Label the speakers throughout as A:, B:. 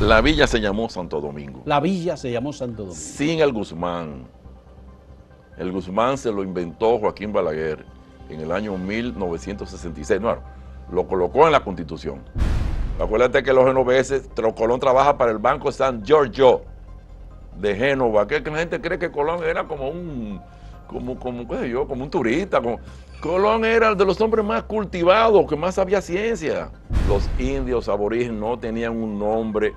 A: La villa se llamó Santo Domingo.
B: La villa se llamó Santo Domingo.
A: Sin el Guzmán. El Guzmán se lo inventó Joaquín Balaguer en el año 1966. No, lo colocó en la Constitución. Acuérdate que los genoveses, Colón trabaja para el Banco San Giorgio de Génova, que la gente cree que Colón era como un, qué sé yo, como un turista. Colón era de los hombres más cultivados, que más sabía ciencia. Los indios aborígenes no tenían un nombre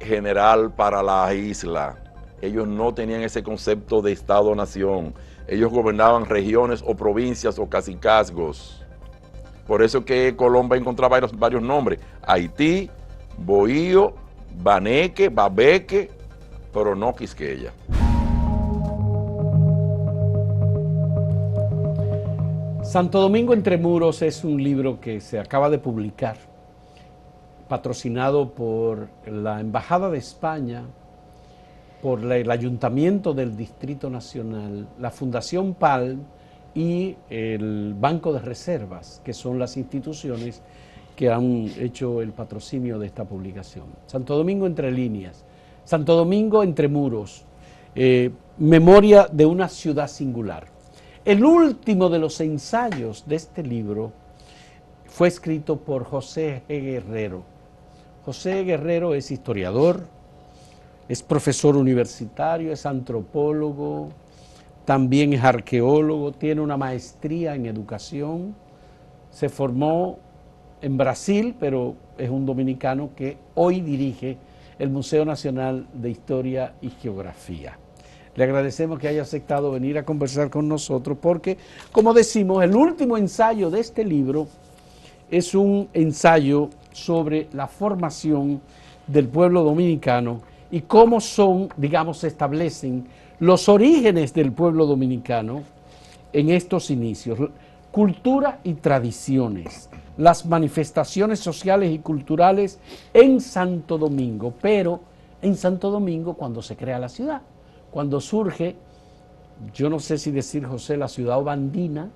A: general para la isla. Ellos no tenían ese concepto de Estado-nación. Ellos gobernaban regiones o provincias o cacicazgos. Por eso que Colón va a encontrar varios nombres. Haití, Bohío, Baneque, Babeque, pero no Quisqueya.
B: Santo Domingo entre muros es un libro que se acaba de publicar, patrocinado por la Embajada de España, por el Ayuntamiento del Distrito Nacional, la Fundación PALM y el Banco de Reservas, que son las instituciones que han hecho el patrocinio de esta publicación. Santo Domingo entre líneas, Santo Domingo entre muros, memoria de una ciudad singular. El último de los ensayos de este libro fue escrito por José G. Guerrero. José Guerrero es historiador, es profesor universitario, es antropólogo, también es arqueólogo, tiene una maestría en educación, se formó en Brasil, pero es un dominicano que hoy dirige el Museo Nacional de Historia y Geografía. Le agradecemos que haya aceptado venir a conversar con nosotros porque, como decimos, el último ensayo de este libro es un ensayo sobre la formación del pueblo dominicano y cómo son, digamos, se establecen los orígenes del pueblo dominicano en estos inicios. Cultura y tradiciones, las manifestaciones sociales y culturales en Santo Domingo, pero en Santo Domingo cuando se crea la ciudad. Cuando surge, yo no sé si decir, José, la ciudad obandina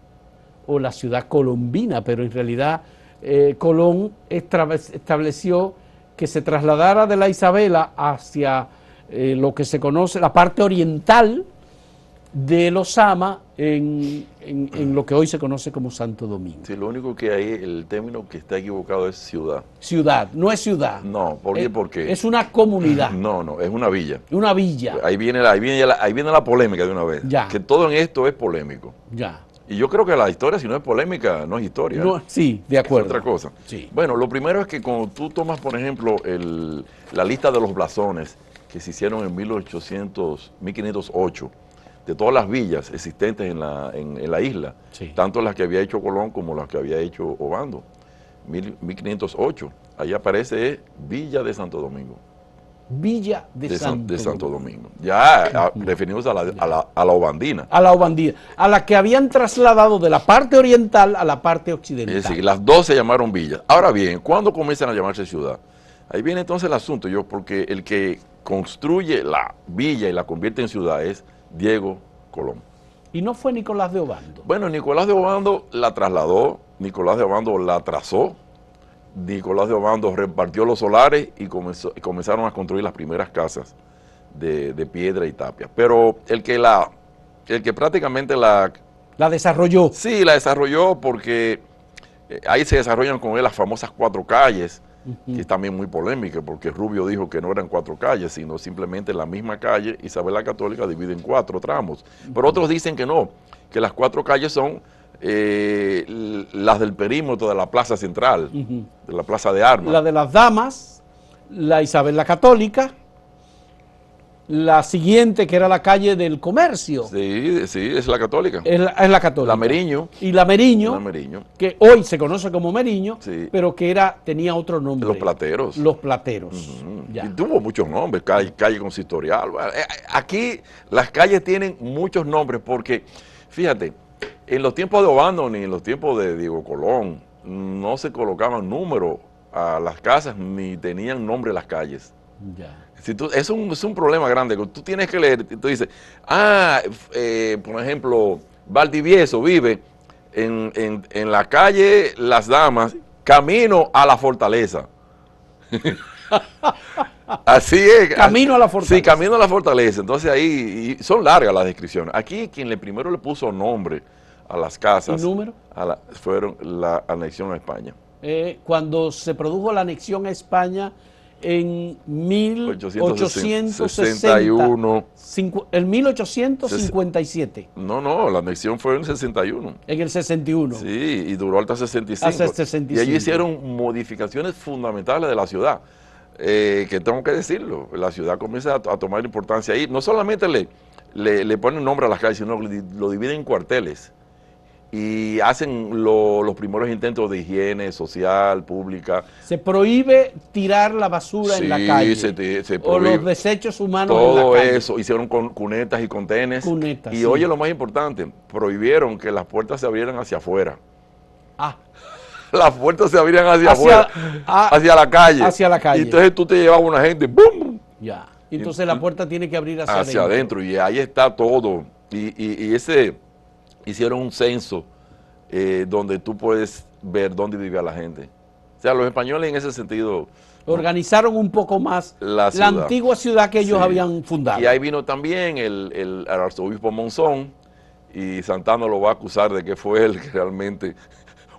B: o la ciudad colombina, pero en realidad Colón estableció que se trasladara de la Isabela hacia lo que se conoce, la parte oriental de los Sama en lo que hoy se conoce como Santo Domingo.
A: Sí, lo único que hay, el término que está equivocado es ciudad.
B: Ciudad, no es ciudad.
A: No, ¿por qué?
B: Es una comunidad.
A: No, es una villa.
B: Una villa.
A: Ahí viene la polémica de una vez.
B: Ya.
A: Que todo en esto es polémico.
B: Ya.
A: Y yo creo que la historia, si no es polémica, no es historia.
B: No, sí, de acuerdo.
A: Es otra cosa.
B: Sí.
A: Bueno, lo primero es que cuando tú tomas, por ejemplo, la lista de los blasones que se hicieron en 1508, de todas las villas existentes en la isla,
B: Sí.
A: tanto las que había hecho Colón como las que había hecho Obando, 1508, ahí aparece Villa de Santo Domingo.
B: Villa de
A: Santo Domingo. Ya referimos a la Obandina.
B: A la Obandina, a la que habían trasladado de la parte oriental a la parte occidental.
A: Es decir, las dos se llamaron villas. Ahora bien, ¿cuándo comienzan a llamarse ciudad? Ahí viene entonces el asunto, porque el que construye la villa y la convierte en ciudad es Diego Colón.
B: Y no fue Nicolás de Obando.
A: Bueno, Nicolás de Obando la trasladó, Nicolás de Obando la trazó, Nicolás de Obando repartió los solares y comenzaron a construir las primeras casas de piedra y tapia. Pero el que prácticamente la
B: desarrolló.
A: Sí, la desarrolló porque ahí se desarrollan con él las famosas 4 calles, que es también muy polémica, porque Rubio dijo que no eran 4 calles, sino simplemente la misma calle Isabel la Católica divide en 4 tramos. Pero otros dicen que no, que las 4 calles son las del perímetro de la plaza central, de la plaza de armas.
B: La de las damas, la Isabel la Católica, la siguiente que era la calle del comercio.
A: Sí, es la Católica.
B: Es la Católica.
A: La Meriño.
B: Y la Meriño, que hoy se conoce como Meriño,
A: sí,
B: pero que tenía otro nombre.
A: Los Plateros.
B: Los Plateros.
A: Y tuvo muchos nombres, calle consistorial. Aquí las calles tienen muchos nombres porque, fíjate, en los tiempos de Obando ni en los tiempos de Diego Colón no se colocaban números a las casas ni tenían nombre las calles.
B: Ya.
A: Es un problema grande. Tú tienes que leer, tú dices, por ejemplo, Valdivieso vive en la calle Las Damas, camino a la fortaleza. Así es.
B: Camino a la fortaleza.
A: Sí, camino a la fortaleza. Entonces ahí y son largas las descripciones. Aquí quien primero le puso nombre a las casas.
B: ¿Y número?
A: Fueron la anexión a España.
B: Cuando se produjo la anexión a España en 1861. En 1857.
A: No, la anexión fue en el 61.
B: En el 61.
A: Sí, y duró hasta 65.
B: Hasta el 65.
A: Y allí hicieron modificaciones fundamentales de la ciudad. Que tengo que decirlo, la ciudad comienza a tomar importancia ahí. No solamente le ponen nombre a las calles, sino lo dividen en cuarteles. Y hacen los primeros intentos de higiene social, pública.
B: Se prohíbe tirar la basura en la calle.
A: Se
B: o
A: prohíbe.
B: los desechos humanos en la
A: Todo
B: calle.
A: eso, hicieron con cunetas y contenes. Y
B: sí.
A: oye, lo más importante, prohibieron que las puertas se abrieran hacia afuera. Las puertas se abrían hacia afuera, hacia la calle.
B: Hacia la calle.
A: Y entonces tú te llevabas una gente, ¡bum!
B: Ya. Entonces la puerta tiene que abrir
A: hacia adentro. Y ahí está todo. Y hicieron un censo donde tú puedes ver dónde vivía la gente. O sea, los españoles en ese sentido
B: organizaron un poco más la antigua ciudad que ellos habían fundado.
A: Y ahí vino también el arzobispo Monzón, y Santana lo va a acusar de que fue él que realmente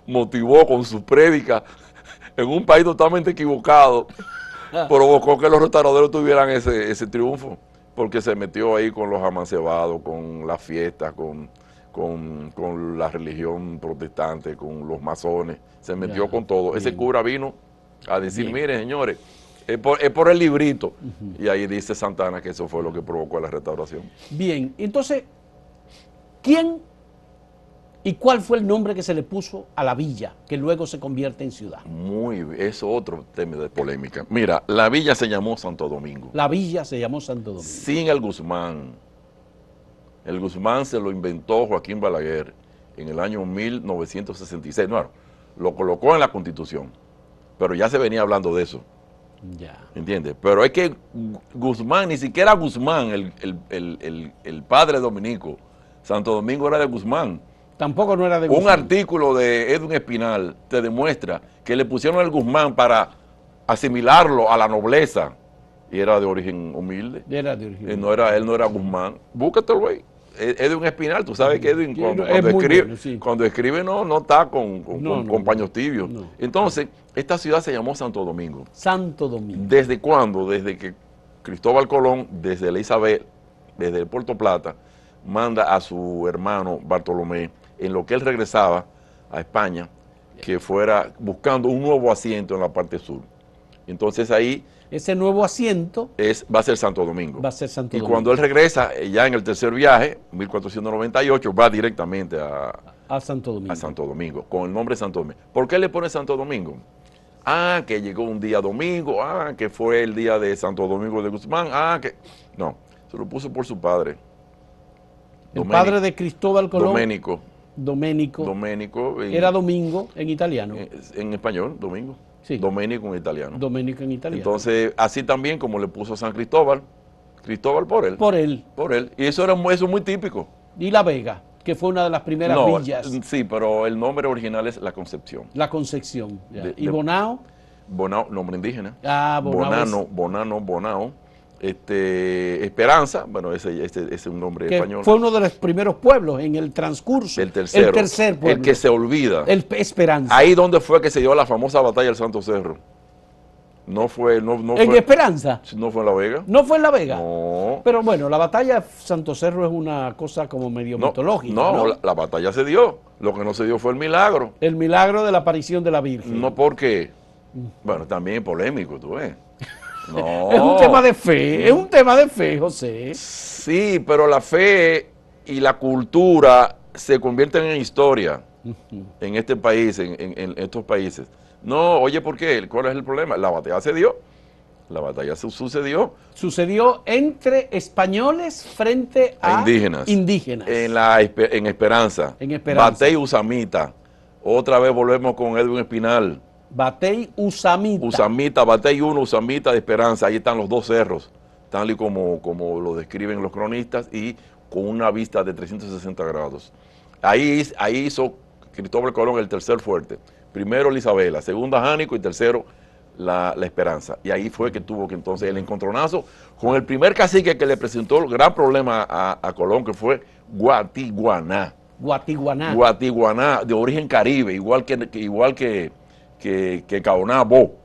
A: motivó con su prédica en un país totalmente equivocado, provocó que los restauraderos tuvieran ese triunfo, porque se metió ahí con los amancebados, con las fiestas, con la religión protestante, con los masones, se metió con todo. Bien. Ese cura vino a decir, miren señores, es por el librito. Y ahí dice Santana que eso fue lo que provocó la restauración.
B: Bien, entonces, ¿quién y cuál fue el nombre que se le puso a la villa, que luego se convierte en ciudad?
A: Eso es otro tema de polémica. Mira, la villa se llamó Santo Domingo.
B: La villa se llamó Santo Domingo.
A: Sin el Guzmán. El Guzmán se lo inventó Joaquín Balaguer en el año 1966. No, lo colocó en la Constitución, pero ya se venía hablando de eso.
B: Ya.
A: ¿Entiendes? Pero es que Guzmán, ni siquiera Guzmán, el padre dominico, Santo Domingo era de Guzmán.
B: Tampoco no era de Guzmán.
A: Un artículo de Edwin Espinal te demuestra que le pusieron el Guzmán para asimilarlo a la nobleza. Y era de origen humilde.
B: Era de origen humilde.
A: Él no era Guzmán. Búscatelo, güey. Edwin Espinal, tú sabes que Edwin cuando escribe no está con paños tibios. No. Entonces, esta ciudad se llamó Santo Domingo.
B: Santo Domingo.
A: ¿Desde cuándo? Desde que Cristóbal Colón, desde la Isabel, desde el Puerto Plata, manda a su hermano Bartolomé, en lo que él regresaba a España, que fuera buscando un nuevo asiento en la parte sur. Entonces ahí...
B: Ese nuevo asiento
A: va a ser Santo Domingo.
B: Va a ser Santo Domingo.
A: Y cuando él regresa, ya en el tercer viaje, 1498, va directamente
B: a Santo Domingo.
A: A Santo Domingo, con el nombre Santo Domingo. ¿Por qué le pone Santo Domingo? Que llegó un día domingo, que fue el día de Santo Domingo de Guzmán, No, se lo puso por su padre.
B: El padre de Cristóbal Colón.
A: Doménico.
B: Era Domingo en italiano.
A: En español, Domingo.
B: Sí.
A: Doménico en italiano.
B: Doménico en italiano.
A: Entonces, así también como le puso San Cristóbal, Cristóbal por él.
B: Por él.
A: Y eso es muy típico.
B: Y La Vega, que fue una de las primeras villas.
A: Sí, pero el nombre original es La Concepción.
B: La Concepción. ¿Y Bonao?
A: Bonao, nombre indígena.
B: Bonao.
A: Esperanza, bueno, ese es un nombre español.
B: Fue uno de los primeros pueblos en el transcurso.
A: El tercer pueblo. El que se olvida.
B: Esperanza.
A: Ahí donde fue que se dio la famosa batalla del Santo Cerro. No fue.
B: ¿En Esperanza?
A: No fue en La Vega.
B: ¿No fue en La Vega?
A: No.
B: Pero bueno, la batalla de Santo Cerro es una cosa como medio mitológica.
A: No, la batalla se dio. Lo que no se dio fue el milagro.
B: El milagro de la aparición de la Virgen.
A: No, porque. Bueno, también es polémico, tú ves. No.
B: Es un tema de fe, José.
A: Sí, pero la fe y la cultura se convierten en historia en este país, en estos países. No, oye, ¿por qué? ¿Cuál es el problema? La batalla se dio. La batalla sucedió.
B: Sucedió entre españoles frente a
A: indígenas. En Esperanza. Batey Usamita. Otra vez volvemos con Edwin Espinal.
B: Batey Usamita.
A: Batey 1, Usamita de Esperanza. Ahí están los dos cerros, tal y como lo describen los cronistas, y con una vista de 360 grados. Ahí hizo Cristóbal Colón el tercer fuerte. Primero el Isabela, segunda Jánico y tercero la esperanza. Y ahí fue que tuvo que entonces el encontronazo con el primer cacique que le presentó el gran problema a Colón, que fue Guatiguaná.
B: Guatiguaná.
A: Guatiguaná, de origen caribe, igual que Caonabo.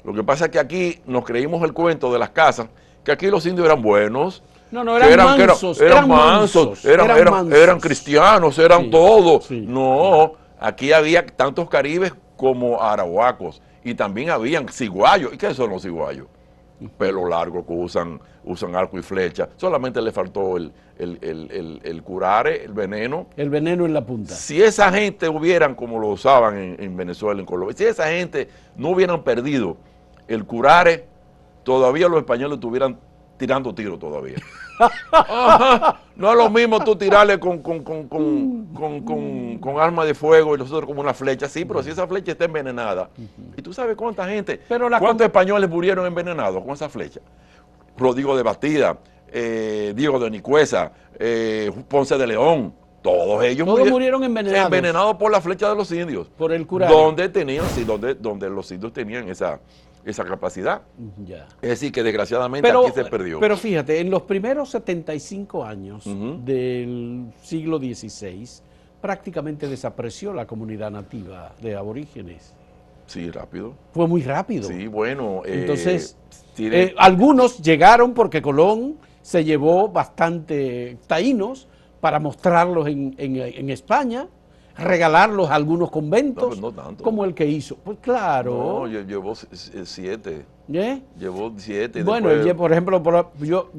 A: Lo que pasa es que aquí nos creímos el cuento de las casas, que aquí los indios eran buenos.
B: No, no, eran mansos.
A: Eran mansos, eran cristianos, eran
B: sí,
A: todos.
B: Sí.
A: No, aquí había tantos caribes como arahuacos. Y también habían ciguayos. ¿Y qué son los ciguayos? Pelo largo que usan arco y flecha. Solamente le faltó el curare, el veneno.
B: El veneno en la punta.
A: Si esa gente hubieran, como lo usaban en Venezuela, en Colombia, si esa gente no hubieran perdido el curare, todavía los españoles estuvieran tirando tiros todavía. Ajá. No es lo mismo tú tirarle con arma de fuego y nosotros como una flecha, sí, pero si esa flecha está envenenada, y tú sabes cuánta gente, cuántos españoles murieron envenenados con esa flecha. Rodrigo de Bastida, Diego de Nicuesa, Ponce de León, todos ellos
B: murieron
A: envenenados por la flecha de los indios.
B: Por el curare.
A: Donde los indios tenían esa capacidad.
B: Ya.
A: Es decir, que desgraciadamente aquí se perdió.
B: Pero fíjate, en los primeros 75 años del siglo XVI, prácticamente desapareció la comunidad nativa de aborígenes.
A: Sí, rápido.
B: Fue muy rápido.
A: Sí, bueno.
B: Entonces, algunos llegaron porque Colón se llevó bastante taínos para mostrarlos en España, regalarlos a algunos conventos,
A: no tanto.
B: como el que hizo. Pues claro.
A: No, llevó 7.
B: ¿Eh?
A: Llevó 7.
B: Bueno,
A: después...
B: por ejemplo, yo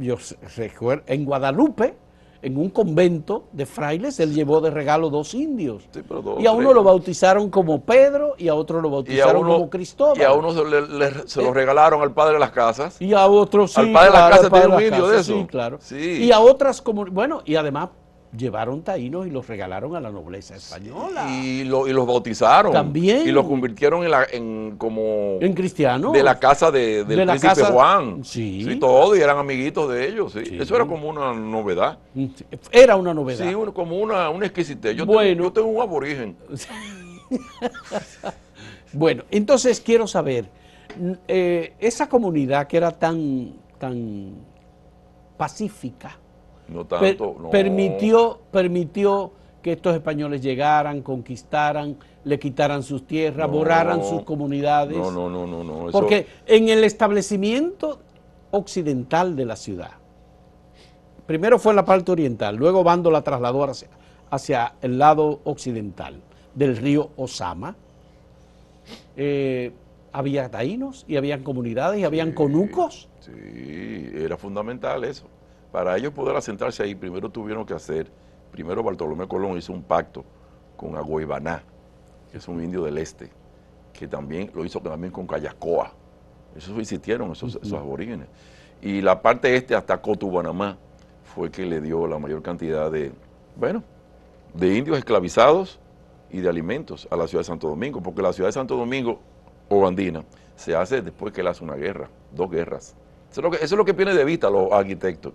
B: recuerdo, en Guadalupe, en un convento de frailes, él llevó de regalo 2 indios.
A: Sí, pero 2,
B: y a uno
A: 3.
B: lo bautizaron como Pedro y a otro lo bautizaron como Cristóbal.
A: Y a uno se lo regalaron al padre de las casas.
B: Y a otros sí.
A: Al padre de las casas tiene un indio de eso.
B: Sí, claro.
A: Sí.
B: Y a otras como, bueno, y además llevaron taínos y los regalaron a la nobleza española.
A: Y los bautizaron.
B: También.
A: Y los convirtieron en
B: cristianos.
A: De la casa del príncipe Juan.
B: Sí.
A: Sí, todo, y eran amiguitos de ellos. Sí.
B: Sí.
A: Eso era como una novedad.
B: Era una novedad.
A: Sí, como una exquisitez. Yo tengo un aborigen.
B: Bueno, entonces quiero saber, esa comunidad que era tan pacífica,
A: No tanto, no.
B: permitió que estos españoles llegaran, conquistaran, le quitaran sus tierras, borraran sus comunidades.
A: No.
B: Porque en el establecimiento occidental de la ciudad, primero fue la parte oriental, luego Bando la trasladó hacia el lado occidental del río Osama. Había taínos y habían comunidades y habían conucos.
A: Sí, era fundamental eso. Para ellos poder asentarse ahí, primero Bartolomé Colón hizo un pacto con Aguaybaná, que es un indio del este, que también lo hizo también con Cayacoa. Esos existieron, esos aborígenes. Y la parte este hasta Cotubanamá fue que le dio la mayor cantidad de indios esclavizados y de alimentos a la ciudad de Santo Domingo, porque la ciudad de Santo Domingo, o andina, se hace después que él hace una guerra, 2 guerras. Eso es lo que viene de vista los arquitectos.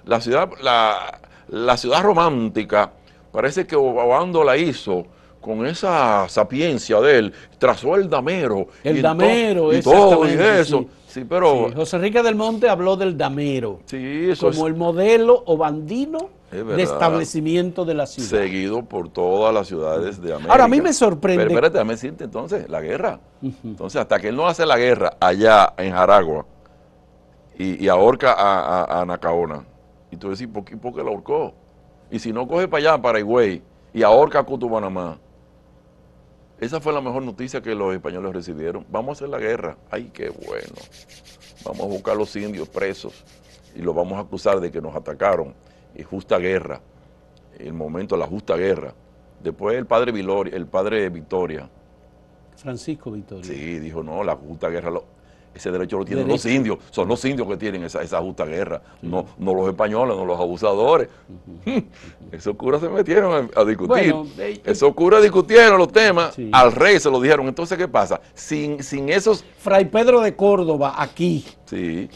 A: La ciudad romántica, parece que Obando la hizo con esa sapiencia de él, trazó el damero.
B: El damero,
A: y todo, y eso.
B: Sí.
A: Sí, pero...
B: Sí, José Enrique del Monte habló del damero,
A: sí, eso
B: como el modelo obandino de establecimiento de la ciudad.
A: Seguido por todas las ciudades de América.
B: Ahora, a mí me sorprende...
A: Pero espérate, déjame decirte entonces, la guerra. Entonces, hasta que él no hace la guerra allá en Jaragua y ahorca a Anacaona, y tú decís, ¿por qué la ahorcó? Y si no coge para allá, para Higüey, y ahorca a Cotubanamá. Esa fue la mejor noticia que los españoles recibieron. Vamos a hacer la guerra. Ay, qué bueno. Vamos a buscar a los indios presos y los vamos a acusar de que nos atacaron. Y justa guerra. El momento de la justa guerra. Después el padre Victoria.
B: Francisco Victoria.
A: Sí, dijo, no, la justa guerra, ese derecho lo tienen los indios. Son los indios que tienen esa justa guerra. No los españoles, no los abusadores. Esos curas se metieron a discutir.
B: Bueno,
A: esos curas discutieron los temas.
B: Sí.
A: Al rey se lo dijeron. Entonces, ¿qué pasa? Sin esos...
B: Fray Pedro de Córdoba, aquí,
A: Sí.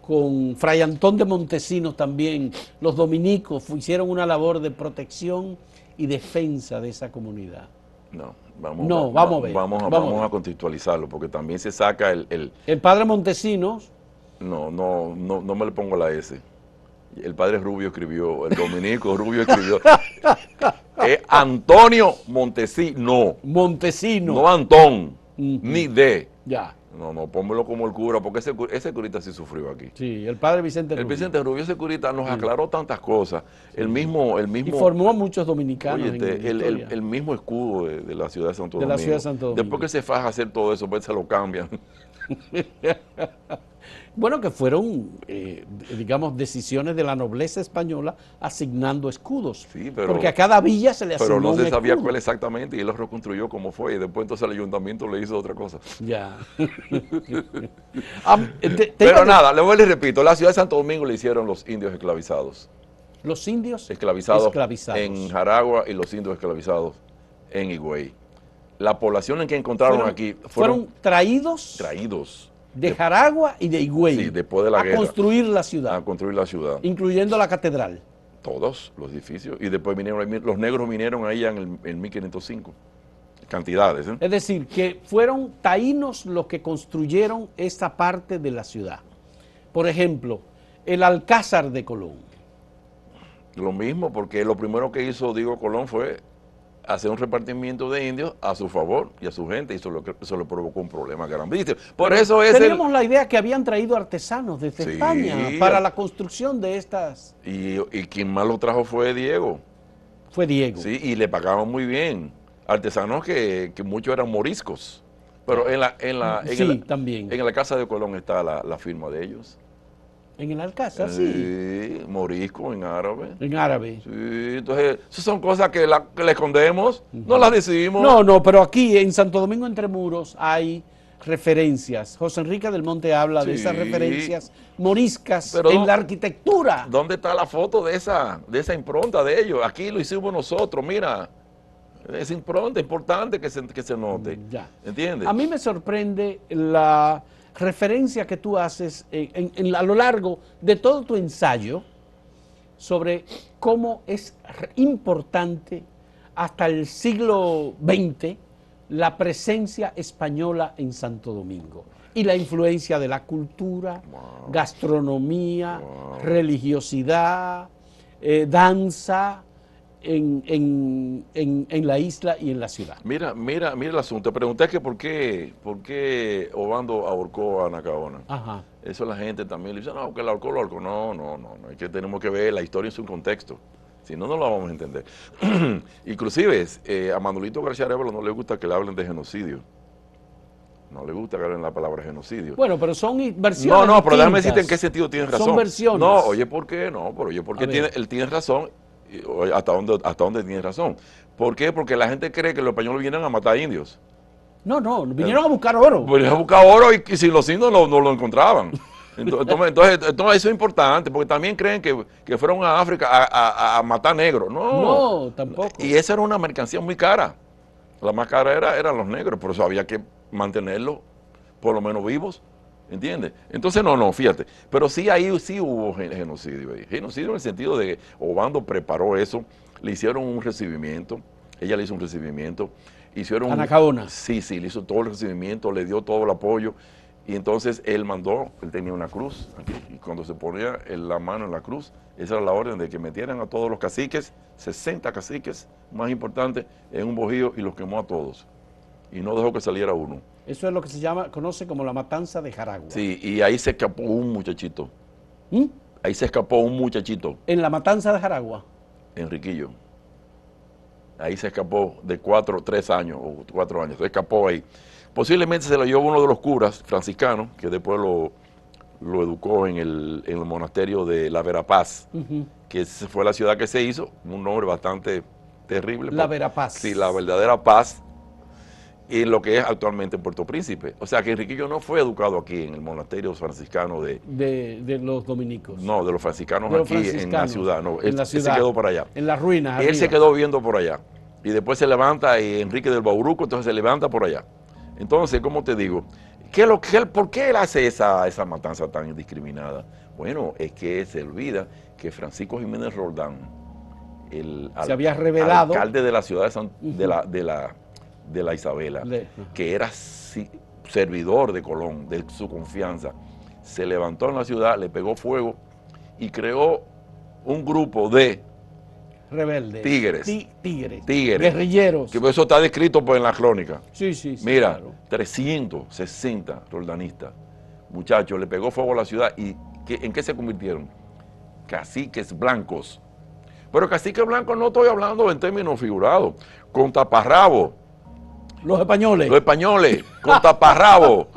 B: con Fray Antón de Montesinos también, los dominicos hicieron una labor de protección y defensa de esa comunidad.
A: No,
B: No, vamos a ver.
A: Vamos a contextualizarlo, porque también se saca
B: El padre Montesinos.
A: No me le pongo la S. El padre Rubio escribió, el dominico Rubio escribió. Antonio Montesino.
B: Montesino.
A: No Antón,
B: Ujú.
A: ni de.
B: Ya.
A: No, pónmelo como el cura, porque ese curita sí sufrió aquí.
B: Sí, el padre Vicente
A: El
B: Rubio.
A: Vicente Rubio, ese curita nos aclaró tantas cosas. El mismo,
B: Y formó a muchos dominicanos
A: oye,
B: en la historia.
A: el mismo escudo de la ciudad de Santo
B: De
A: Domingo.
B: la ciudad de Santo Domingo.
A: Después que se faja a hacer todo eso, pues se lo cambian.
B: Bueno, que fueron, digamos, decisiones de la nobleza española asignando escudos.
A: Sí, pero-
B: porque a cada villa se le asignó
A: Pero no
B: un
A: se sabía
B: escudo.
A: cuál exactamente y él lo reconstruyó como fue. Y después entonces el ayuntamiento le hizo otra cosa.
B: Ya.
A: Pero nada, luego les repito, la ciudad de Santo Domingo le hicieron los indios esclavizados.
B: Los indios
A: Esclavizados en Jaragua y los indios esclavizados en Higüey. La población en que encontraron aquí
B: fueron traídos
A: traídos
B: de Jaragua y de Higüey
A: sí, después de la
B: a
A: guerra,
B: construir la ciudad,
A: a construir la ciudad.
B: incluyendo la catedral.
A: Todos los edificios. Y después vinieron, los negros vinieron ahí en 1505. Cantidades, ¿eh?
B: Es decir, que fueron taínos los que construyeron esta parte de la ciudad. Por ejemplo, el Alcázar de Colón.
A: Lo mismo, porque lo primero que hizo Diego Colón fue hacer un repartimiento de indios a su favor y a su gente, y eso le provocó un problema grandísimo. Por eso es
B: Teníamos la idea que habían traído artesanos desde
A: Sí.
B: España para la construcción de estas.
A: y quien más lo trajo fue Diego.
B: Fue Diego.
A: Sí, y le pagaban muy bien. Artesanos que muchos eran moriscos. Pero
B: Sí, también.
A: en la casa de Colón está la firma de ellos.
B: En el Alcázar, sí.
A: Sí, morisco en árabe.
B: En árabe.
A: Sí, entonces, esas son cosas que le escondemos, no las decimos.
B: No, pero aquí en Santo Domingo Entre Muros hay referencias. José Enrique del Monte habla de
A: Sí.
B: esas referencias moriscas
A: Pero
B: en la arquitectura.
A: ¿Dónde está la foto de esa impronta de ellos? Aquí lo hicimos nosotros, mira. Esa impronta importante que se note.
B: Ya.
A: ¿Entiendes?
B: A mí me sorprende la referencia que tú haces a lo largo de todo tu ensayo sobre cómo es importante hasta el siglo XX la presencia española en Santo Domingo y la influencia de la cultura,
A: Wow.
B: gastronomía,
A: Wow.
B: religiosidad, danza en la isla y en la ciudad.
A: Mira el asunto. Te pregunté que por qué Obando ahorcó a Nacaona.
B: Ajá.
A: Eso la gente también le dice, no, que lo ahorcó. No, es que tenemos que ver la historia en su contexto. Si no, no la vamos a entender. Inclusive, a Manolito García Arevalo no le gusta que le hablen de genocidio. No le gusta que hablen la palabra genocidio.
B: Bueno, pero son versiones
A: No, pero déjame
B: distintas.
A: decirte en qué sentido tienes razón.
B: Son versiones.
A: No, oye, ¿por qué? No, pero oye, porque
B: A ver.
A: él tiene razón. Y, oye, ¿hasta dónde tiene razón? ¿Por qué? Porque la gente cree que los españoles vienen a matar indios.
B: No, vinieron a buscar oro.
A: Vinieron a buscar oro y sin los indios no lo encontraban. Entonces, eso es importante, porque también creen que fueron a África a matar negros.
B: No, tampoco.
A: Y esa era una mercancía muy cara. La más cara eran los negros, por eso había que mantenerlos por lo menos vivos, ¿entiendes? Entonces, no, fíjate. Pero sí, ahí sí hubo genocidio. Genocidio en el sentido de que Obando preparó eso, le hicieron un recibimiento, ella le hizo un recibimiento, hicieron...
B: A Nacaona.
A: Sí, le hizo todo el recibimiento, le dio todo el apoyo, y entonces él tenía una cruz, aquí, y cuando se ponía la mano en la cruz, esa era la orden de que metieran a todos los caciques, 60 caciques, más importantes, en un bojío y los quemó a todos. Y no dejó que saliera uno.
B: Eso es lo que conoce como la matanza de Jaragua.
A: Sí, y ahí se escapó un muchachito.
B: ¿Mm?
A: Ahí se escapó un muchachito,
B: En la matanza de Jaragua.
A: Enriquillo. Ahí se escapó de 3 años o 4 años. Se escapó ahí. Posiblemente se lo llevó uno de los curas franciscanos, que después lo educó en el monasterio de la Verapaz, que fue la ciudad que se hizo, un nombre bastante terrible.
B: La Verapaz.
A: Sí, la verdadera paz, en lo que es actualmente Puerto Príncipe. O sea que Enriquillo no fue educado aquí en el monasterio franciscano
B: de los dominicos.
A: No, de los franciscanos
B: De los
A: aquí en la
B: franciscanos,
A: ciudad. No,
B: en la
A: él se
B: ciudad.
A: quedó por allá.
B: En las ruinas.
A: Él se
B: arriba.
A: quedó viviendo por allá. Y después se levanta y Enrique del Bauruco, entonces se levanta por allá. Entonces, ¿cómo te digo? ¿Por qué él hace esa matanza tan indiscriminada? Bueno, es que se olvida que Francisco Jiménez Roldán,
B: se había revelado.
A: alcalde de la ciudad de la Isabela,
B: Ajá.
A: que era servidor de Colón, de su confianza, se levantó en la ciudad, le pegó fuego y creó un grupo de
B: Rebeldes.
A: tigres.
B: Tigres.
A: Tigres.
B: Guerrilleros.
A: Que eso está descrito pues, en la crónica.
B: Sí, sí, sí.
A: Mira,
B: claro.
A: 360 roldanistas. Muchachos, le pegó fuego a la ciudad y ¿en qué se convirtieron? Caciques blancos. Pero caciques blancos no estoy hablando en términos figurados. Con taparrabo.
B: Los españoles.
A: Los españoles, con taparrabo.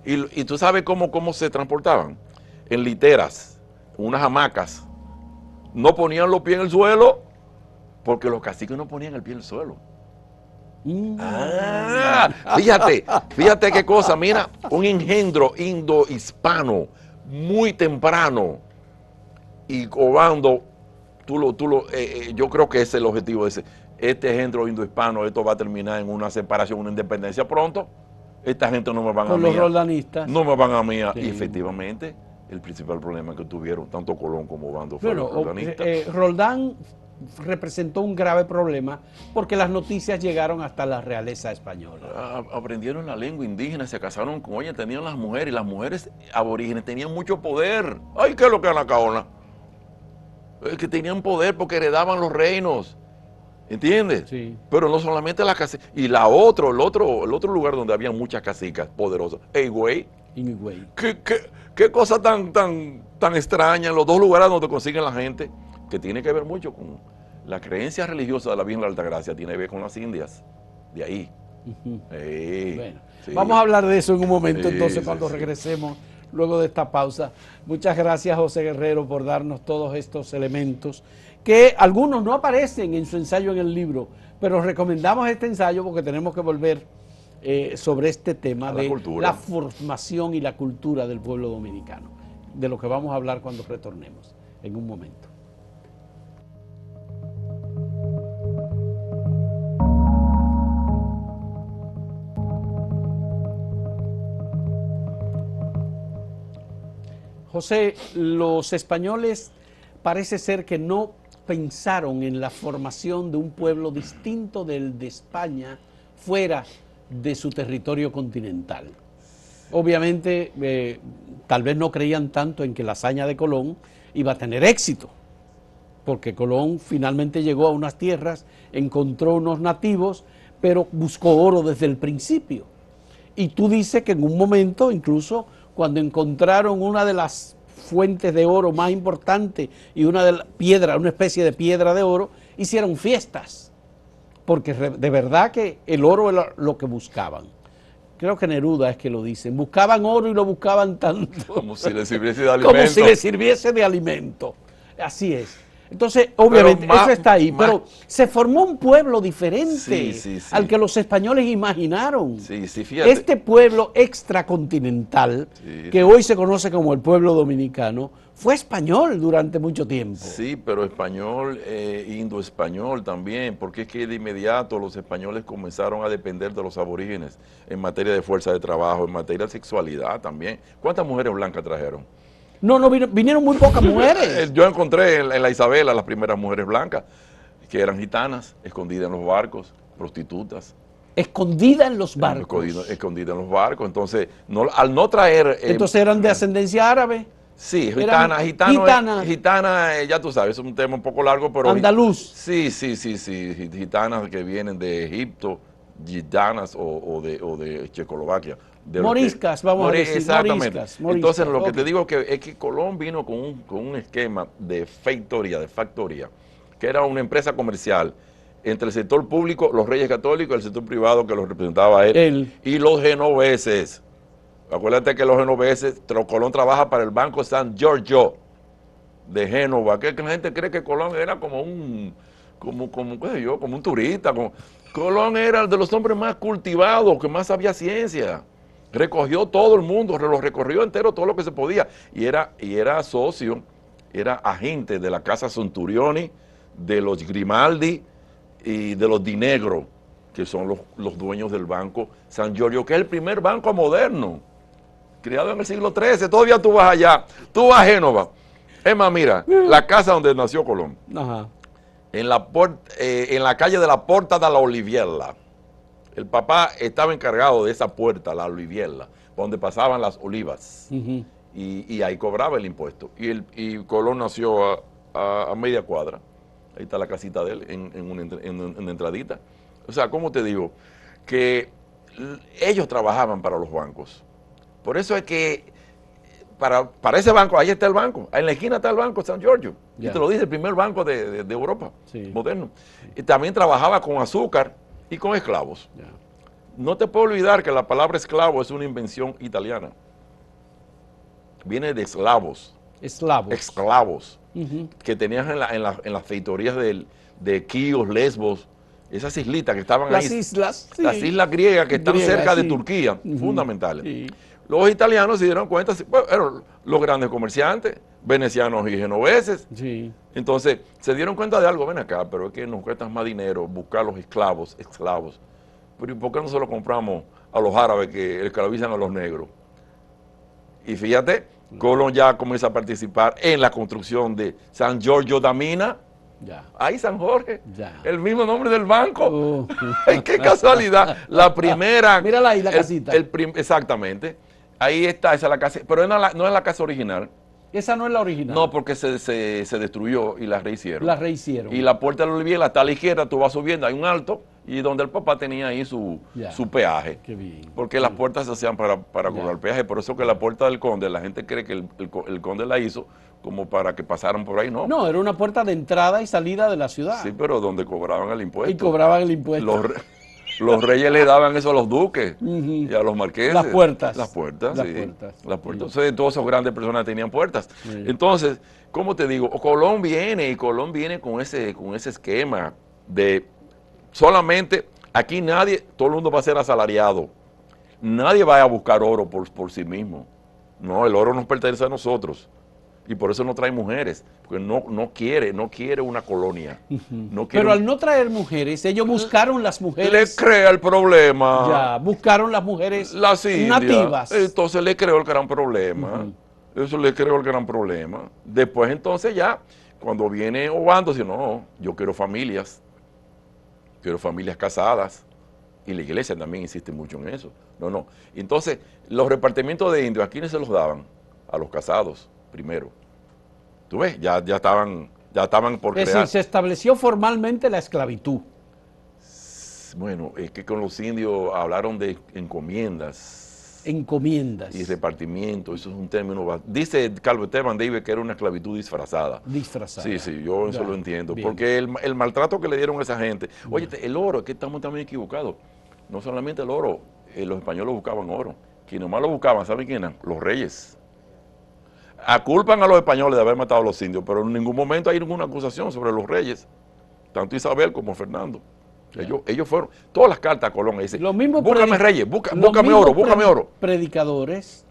A: Y tú sabes cómo se transportaban. En literas, unas hamacas. No ponían los pies en el suelo porque los caciques no ponían el pie en el suelo. Fíjate qué cosa, mira, un engendro indo-hispano muy temprano y Obando, yo creo que ese es el objetivo de este engendro indo-hispano, esto va a terminar en una separación, una independencia pronto, esta gente no me van a
B: Con los roldanistas.
A: no me van a mí,
B: Sí.
A: Y efectivamente el principal problema que tuvieron tanto Colón como Obando fue
B: Bueno,
A: los roldanistas.
B: Roldán representó un grave problema porque las noticias llegaron hasta la realeza española.
A: Aprendieron la lengua indígena, se casaron con ella, tenían las mujeres, y las mujeres aborígenes tenían mucho poder. Ay, ¿qué es lo que es la caona? Es que tenían poder porque heredaban los reinos, ¿entiendes?
B: Sí.
A: Pero no solamente las casicas, y el otro lugar donde había muchas casicas poderosas, Higüey.
B: Higüey.
A: ¿Qué cosa tan extraña en los dos lugares donde consiguen la gente? Que tiene que ver mucho con la creencia religiosa de la Virgen de la Altagracia, tiene que ver con las indias, de ahí.
B: Bueno,
A: Sí.
B: vamos a hablar de eso en un momento,
A: Sí,
B: entonces,
A: sí,
B: cuando
A: sí.
B: regresemos luego de esta pausa. Muchas gracias, José Guerrero, por darnos todos estos elementos, que algunos no aparecen en su ensayo en el libro, pero recomendamos este ensayo porque tenemos que volver sobre este tema
A: A la
B: de
A: cultura.
B: la formación y la cultura del pueblo dominicano, de lo que vamos a hablar cuando retornemos en un momento. José, los españoles parece ser que no pensaron en la formación de un pueblo distinto del de España fuera de su territorio continental. Obviamente, tal vez no creían tanto en que la hazaña de Colón iba a tener éxito, porque Colón finalmente llegó a unas tierras, encontró unos nativos, pero buscó oro desde el principio. Y tú dices que en un momento, incluso cuando encontraron una de las fuentes de oro más importantes y una de una especie de piedra de oro, hicieron fiestas, porque de verdad que el oro era lo que buscaban. Creo que Neruda es que lo dicen, buscaban oro y lo buscaban tanto.
A: Como si les sirviese de alimento.
B: Como si les sirviese de alimento. Así es. Entonces, obviamente, eso está ahí, pero se formó un pueblo diferente al que los españoles imaginaron.
A: Sí, fíjate.
B: Este pueblo extracontinental, que hoy se conoce como el pueblo dominicano, fue español durante mucho tiempo.
A: Sí, pero español, indoespañol también, porque es que de inmediato los españoles comenzaron a depender de los aborígenes en materia de fuerza de trabajo, en materia de sexualidad también. ¿Cuántas mujeres blancas trajeron?
B: No, vinieron muy pocas mujeres.
A: Yo encontré en la Isabela las primeras mujeres blancas, que eran gitanas, escondidas en los barcos, prostitutas.
B: Escondidas en los barcos.
A: Escondidas en los barcos. Entonces, al no traer...
B: Entonces eran de ascendencia árabe.
A: Sí,
B: gitana,
A: ya tú sabes, es un tema un poco largo, pero...
B: Andaluz.
A: Sí, gitanas que vienen de Egipto, gitanas o de Checoslovaquia.
B: Moriscas, vamos a decir.
A: Exactamente.
B: Moriscas.
A: Entonces, lo que te digo es que Colón vino con un esquema de factoría, que era una empresa comercial entre el sector público, los reyes católicos, y el sector privado que los representaba él. Y los genoveses. Acuérdate que los genoveses, Colón trabaja para el Banco San Giorgio de Génova, que la gente cree que Colón era como un turista. Colón era de los hombres más cultivados, que más sabía ciencia. Recogió todo el mundo, lo recorrió entero, todo lo que se podía. Y era socio, era agente de la Casa Centurioni, de los Grimaldi y de los Di Negro, que son los dueños del Banco San Giorgio, que es el primer banco moderno, creado en el siglo XIII. Todavía tú vas allá, tú vas a Génova. Es más, mira, la casa donde nació Colón.
B: Ajá.
A: En la calle de la Porta de la Oliviella, El papá estaba encargado de esa puerta, la Oliviela, donde pasaban las olivas.
B: Ujú.
A: Y ahí cobraba el impuesto. Y Colón nació a media cuadra. Ahí está la casita de él, en una entradita. O sea, ¿cómo te digo? Que ellos trabajaban para los bancos. Por eso es que para ese banco, ahí está el banco. En la esquina está el banco San Giorgio. Y te lo dice el primer banco de Europa,
B: Sí.
A: moderno. Y también trabajaba con azúcar y con esclavos.
B: Ya.
A: No te puedo olvidar que la palabra esclavo es una invención italiana. Viene de esclavos,
B: Esclavos.
A: esclavos,
B: Ujú.
A: que tenías en las feitorías de Quíos, Lesbos, esas islitas que estaban
B: Las
A: ahí.
B: islas. Sí.
A: Las islas griegas que están
B: Griegas,
A: cerca de
B: sí.
A: Turquía,
B: Ujú.
A: fundamentales.
B: Sí.
A: Los italianos se dieron cuenta, bueno, eran los grandes comerciantes, venecianos y genoveses.
B: Sí.
A: Entonces, se dieron cuenta de algo, ven acá, pero es que nos cuesta más dinero buscar los esclavos. Pero ¿y por qué no se lo compramos a los árabes que esclavizan a los negros? Y fíjate, Colón ya comienza a participar en la construcción de San Giorgio da Mina.
B: Ya.
A: Ahí San Jorge,
B: Ya.
A: el mismo nombre del banco.
B: Oh.
A: ¡Ay, qué casualidad! La primera.
B: Mírala ahí, la casita.
A: Exactamente. Ahí está, esa es la casa. Pero no es la casa original.
B: Esa no es la original.
A: No, porque se destruyó y la rehicieron.
B: La rehicieron.
A: Y la puerta de la Oliviela está a la izquierda, tú vas subiendo, hay un alto, y donde el papá tenía ahí su peaje.
B: Qué bien.
A: Porque las puertas se hacían para cobrar peaje. Por eso que la puerta del conde, la gente cree que el conde la hizo como para que pasaran por ahí, no.
B: No, era una puerta de entrada y salida de la ciudad.
A: Sí, pero donde cobraban el impuesto.
B: Y cobraban el impuesto.
A: Los reyes le daban eso a los duques
B: Ujú.
A: y a los marqueses.
B: Las puertas.
A: Las puertas,
B: Las
A: sí.
B: puertas.
A: Las puertas. Entonces, todas esas grandes personas tenían puertas.
B: Sí.
A: Entonces, ¿cómo te digo? Colón viene con ese esquema de solamente, aquí nadie, todo el mundo va a ser asalariado. Nadie va a buscar oro por sí mismo. No, el oro nos pertenece a nosotros. Y por eso no trae mujeres, porque no quiere una colonia. No quiere
B: Pero al no traer mujeres, ellos buscaron las
A: le
B: mujeres.
A: crea el problema.
B: Ya, buscaron las mujeres
A: Las indias.
B: nativas.
A: Entonces le creó el gran problema. Eso le creó el gran problema. Después entonces ya, cuando viene Obando, dice, no, yo quiero familias casadas. Y la iglesia también insiste mucho en eso. No. Entonces, los repartimientos de indios, ¿a quiénes se los daban? A los casados, primero. ¿Tú ves? Ya estaban por
B: Es
A: crear.
B: decir, se estableció formalmente la esclavitud.
A: Bueno, es que con los indios hablaron de encomiendas.
B: Encomiendas.
A: Y repartimiento, eso es un término. Dice Calvo Esteban David que era una esclavitud disfrazada.
B: Disfrazada.
A: Sí, yo eso
B: Ya,
A: lo entiendo.
B: bien.
A: Porque el maltrato que le dieron a esa gente. Oye, el oro, es que estamos también equivocados. No solamente el oro, los españoles buscaban oro. Quienes nomás lo buscaban, ¿saben quién eran? Los reyes. Aculpan a los españoles de haber matado a los indios, pero en ningún momento hay ninguna acusación sobre los reyes, tanto Isabel como Fernando. Ellos fueron, todas las cartas a Colón dicen, búscame reyes, búscame oro.
B: Predicadores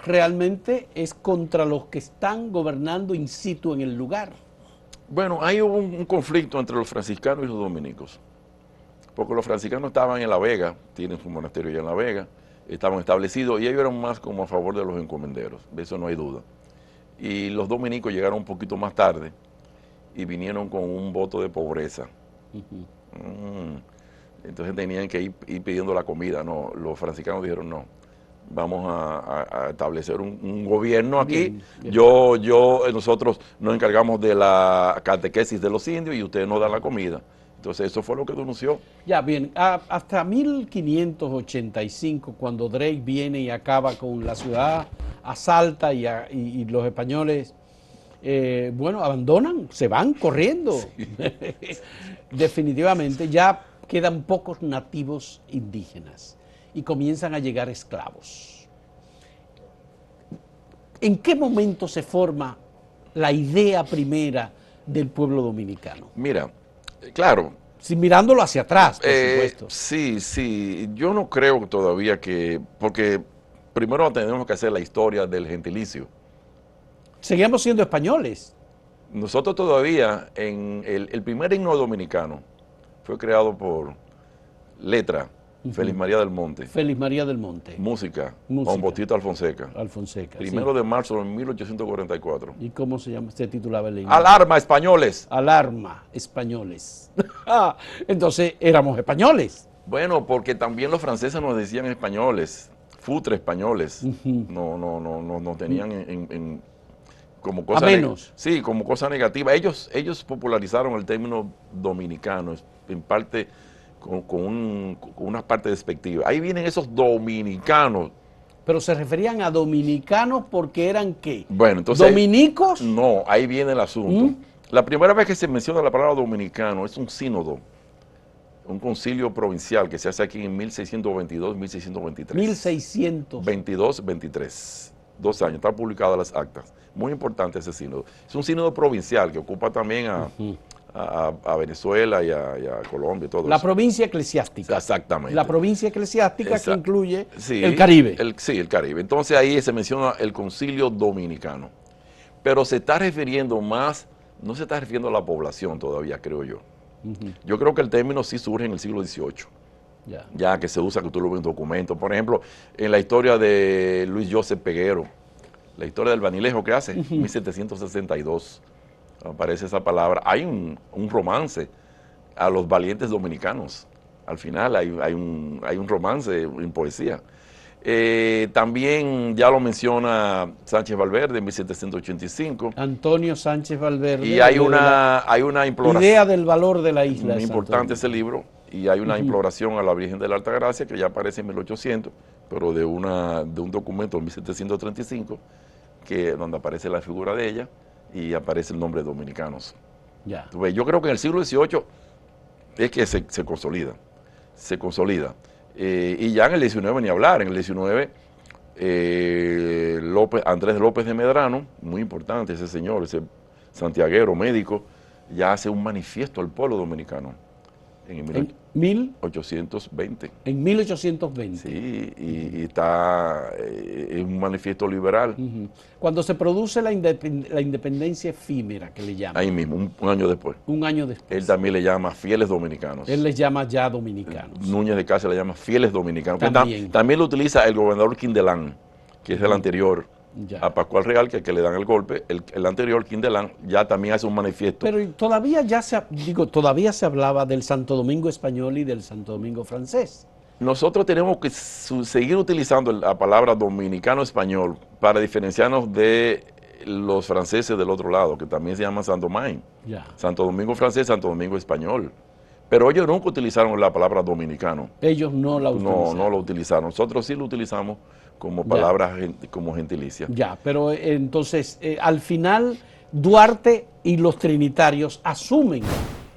B: realmente es contra los que están gobernando in situ en el lugar.
A: Bueno, hay un conflicto entre los franciscanos y los dominicos, porque los franciscanos estaban en La Vega, tienen su monasterio allá en La Vega, estaban establecidos y ellos eran más como a favor de los encomenderos, de eso no hay duda. Y los dominicos llegaron un poquito más tarde y vinieron con un voto de pobreza. Entonces tenían que ir pidiendo la comida. No, los franciscanos dijeron no, vamos a establecer un gobierno aquí.
B: Bien.
A: Nosotros nos encargamos de la catequesis de los indios y ustedes nos dan la comida. Entonces eso fue lo que denunció.
B: Ya, bien, hasta 1585, cuando Drake viene y acaba con la ciudad, asalta y los españoles, abandonan, se van corriendo. Sí. Definitivamente, ya quedan pocos nativos indígenas y comienzan a llegar esclavos. ¿En qué momento se forma la idea primera del pueblo dominicano?
A: Mira, claro.
B: Sí, mirándolo hacia atrás, por supuesto.
A: Sí. Yo no creo todavía porque primero tenemos que hacer la historia del gentilicio.
B: Seguíamos siendo españoles.
A: Nosotros todavía, el primer himno dominicano fue creado por letra, Félix María del Monte.
B: Félix María del Monte.
A: Música. Juan Bautista Alfonseca. Primero de marzo de 1844.
B: ¿Y cómo se titulaba el himno?
A: Alarma, españoles.
B: Alarma, españoles. Entonces, éramos españoles.
A: Bueno, porque también los franceses nos decían españoles, futre españoles. No tenían como
B: A
A: cosa
B: menos.
A: sí, como cosa negativa. Ellos popularizaron el término dominicano, en parte con una parte despectiva. Ahí vienen esos dominicanos.
B: Pero se referían a dominicanos porque eran ¿qué?
A: Bueno, entonces
B: ¿Dominicos?
A: no, ahí viene el asunto.
B: ¿Mm?
A: La primera vez que se menciona la palabra dominicano es un sínodo, un concilio provincial que se hace aquí en 1622-1623.
B: 1600.
A: 22-23. 2 años, están publicadas las actas. Muy importante ese sínodo. Es un sínodo provincial que ocupa también a Venezuela y a Colombia y todo
B: La
A: eso.
B: provincia eclesiástica.
A: Exactamente.
B: La provincia eclesiástica que incluye
A: Sí,
B: el Caribe.
A: Sí, el Caribe. Entonces ahí se menciona el concilio dominicano. Pero se está refiriendo más, no se está refiriendo a la población todavía, creo yo. Yo creo que el término sí surge en el siglo XVIII. Ya que se usa, que tú lo ves en documentos. Por ejemplo, en la historia de Luis Joseph Peguero, la historia del Banilejo que hace, 1762, aparece esa palabra. Hay un romance a los valientes dominicanos. Al final hay un romance en poesía. También ya lo menciona Sánchez Valverde en 1785.
B: Antonio Sánchez Valverde.
A: Y hay una imploración.
B: Idea del valor de la isla.
A: Muy importante ese libro. Y hay una imploración a la Virgen de la Alta Gracia que ya aparece en 1800, pero de un documento de 1735, donde aparece la figura de ella y aparece el nombre de dominicanos.
B: Ya.
A: Yo creo que en el siglo XVIII es que se consolida. Se consolida. Y ya en el XIX ni hablar. En el XIX, Andrés López de Medrano, muy importante ese señor, ese santiaguero médico, ya hace un manifiesto al pueblo dominicano. En 1820.
B: En 1820.
A: Sí, y está en un manifiesto liberal.
B: Cuando se produce la independencia efímera, que le llaman.
A: Ahí mismo, un año después.
B: Un año después.
A: Él también le llama fieles dominicanos.
B: Él les llama ya dominicanos.
A: Núñez de Cáceres le llama fieles dominicanos.
B: También
A: Lo utiliza el gobernador Quindelán, que es el anterior a Pascual Real, que le dan el golpe. El anterior, Quindelán, ya también hace un manifiesto.
B: Pero todavía todavía se hablaba del Santo Domingo español y del Santo Domingo francés.
A: Nosotros tenemos que seguir utilizando la palabra dominicano-español para diferenciarnos de los franceses del otro lado, que también se llaman Saint-Domingue. Santo Domingo francés, Santo Domingo español. Pero ellos nunca utilizaron la palabra dominicano.
B: Ellos no la utilizaron.
A: No lo utilizaron. Nosotros sí lo utilizamos como palabra, como gentilicia.
B: Ya, pero entonces, al final, Duarte y los trinitarios asumen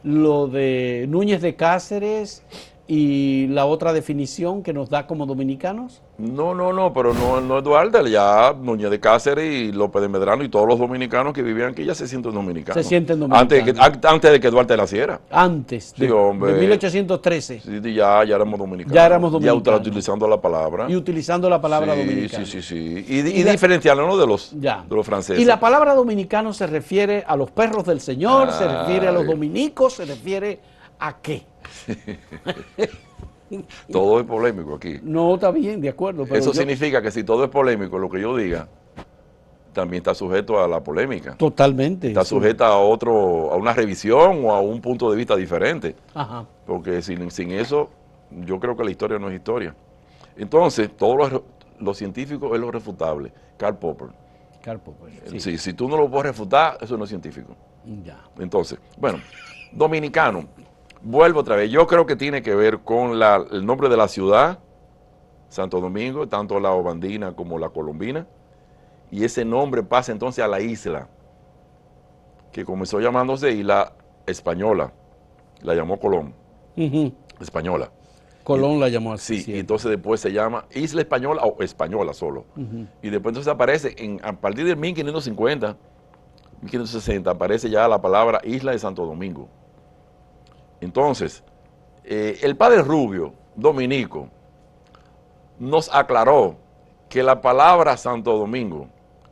B: lo de Núñez de Cáceres y la otra definición que nos da como dominicanos.
A: No, pero no es Duarte, ya Núñez de Cáceres y López de Medrano y todos los dominicanos que vivían aquí ya se sienten dominicanos.
B: Se sienten dominicanos.
A: Antes de que Duarte naciera.
B: Antes de 1813.
A: Sí, ya éramos dominicanos.
B: Ya éramos dominicanos.
A: Ya utilizando la palabra.
B: Y utilizando la palabra dominicano.
A: Sí. Y diferenciarnos de los franceses.
B: Y la palabra dominicano se refiere a los perros del Señor, se refiere a los dominicos, se refiere a qué.
A: Todo es polémico aquí.
B: No, está bien, de acuerdo. Pero
A: eso significa que si todo es polémico, lo que yo diga también está sujeto a la polémica.
B: Totalmente.
A: Está sujeta a una revisión o a un punto de vista diferente.
B: Ajá.
A: Porque sin eso, yo creo que la historia no es historia. Entonces, todos los científicos es lo refutable. Karl Popper. Sí. Si tú no lo puedes refutar, eso no es científico.
B: Ya.
A: Entonces, bueno, dominicano. Vuelvo otra vez, yo creo que tiene que ver con el nombre de la ciudad, Santo Domingo, tanto la Obandina como la Colombina, y ese nombre pasa entonces a la isla, que comenzó llamándose Isla Española, la llamó Colón, Española.
B: Colón la llamó así.
A: Sí, y entonces después se llama Isla Española o Española solo, y después entonces aparece, a partir de 1550, 1560, aparece ya la palabra Isla de Santo Domingo. Entonces, el padre Rubio, dominico, nos aclaró que la palabra Santo Domingo,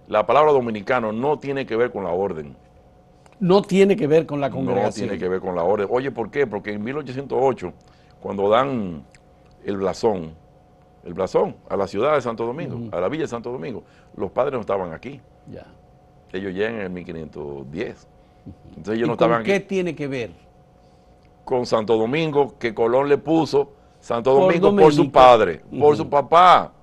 A: la palabra dominicano, no tiene que ver con la orden.
B: No tiene que ver con la congregación.
A: No tiene que ver con la orden. Oye, ¿por qué? Porque en 1808, cuando dan el blasón a la ciudad de Santo Domingo, a la villa de Santo Domingo, los padres no estaban aquí.
B: Ya.
A: Ellos llegan en el 1510. Entonces ellos no estaban aquí.
B: ¿Qué tiene que ver?
A: Con Santo Domingo, que Colón le puso Santo Domingo por su padre, por su papá.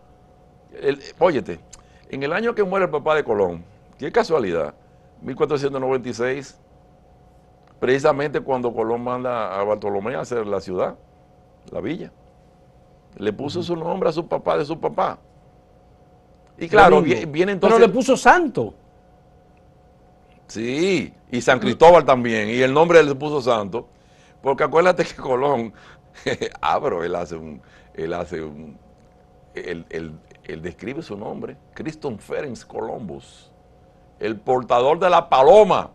A: Óyete, en el año que muere el papá de Colón, qué casualidad, 1496, precisamente cuando Colón manda a Bartolomé a hacer la ciudad, la villa, le puso su nombre a su papá de su papá. Y claro, viene entonces...
B: Pero le puso santo.
A: Sí, y San Cristóbal también, y el nombre le puso santo, porque acuérdate que Colón, pero él describe su nombre, Christoph Ferenc Columbus, el portador de la paloma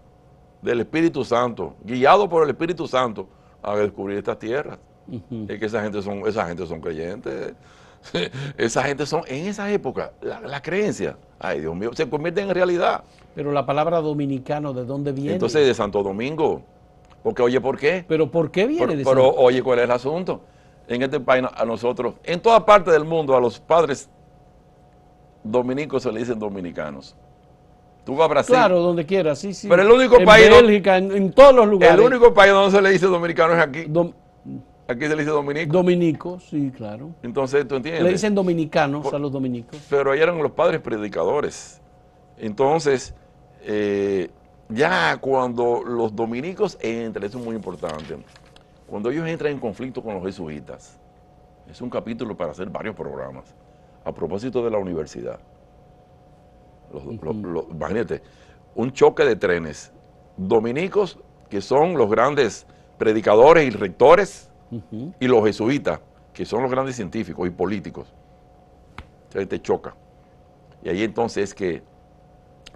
A: del Espíritu Santo, guiado por el Espíritu Santo a descubrir estas tierras. Es que esa gente son creyentes. Esa gente son, en esa época, la creencia, ay Dios mío, se convierte en realidad.
B: Pero la palabra dominicano, ¿de dónde viene?
A: Entonces, de Santo Domingo. Porque, oye, ¿por qué?
B: ¿Pero por qué viene de Santo
A: Pero,
B: Domingo?
A: oye, ¿cuál es el asunto? En este país, a nosotros, en toda parte del mundo, a los padres dominicos se le dicen dominicanos. Tú vas a Brasil.
B: Claro, donde quiera, sí, sí.
A: Pero el único
B: en
A: país...
B: Bélgica, en todos los lugares.
A: El único país donde se le dice dominicano es aquí. Aquí se le dice dominico.
B: Dominico, sí, claro.
A: Entonces, ¿tú entiendes?
B: Le dicen dominicanos a los dominicos.
A: Pero ahí eran los padres predicadores. Entonces, ya cuando los dominicos entran, eso es muy importante, cuando ellos entran en conflicto con los jesuitas, es un capítulo para hacer varios programas, a propósito de la universidad. Imagínate, un choque de trenes, dominicos, que son los grandes predicadores y rectores, y los jesuitas, que son los grandes científicos y políticos. Entonces te choca. Y ahí entonces es que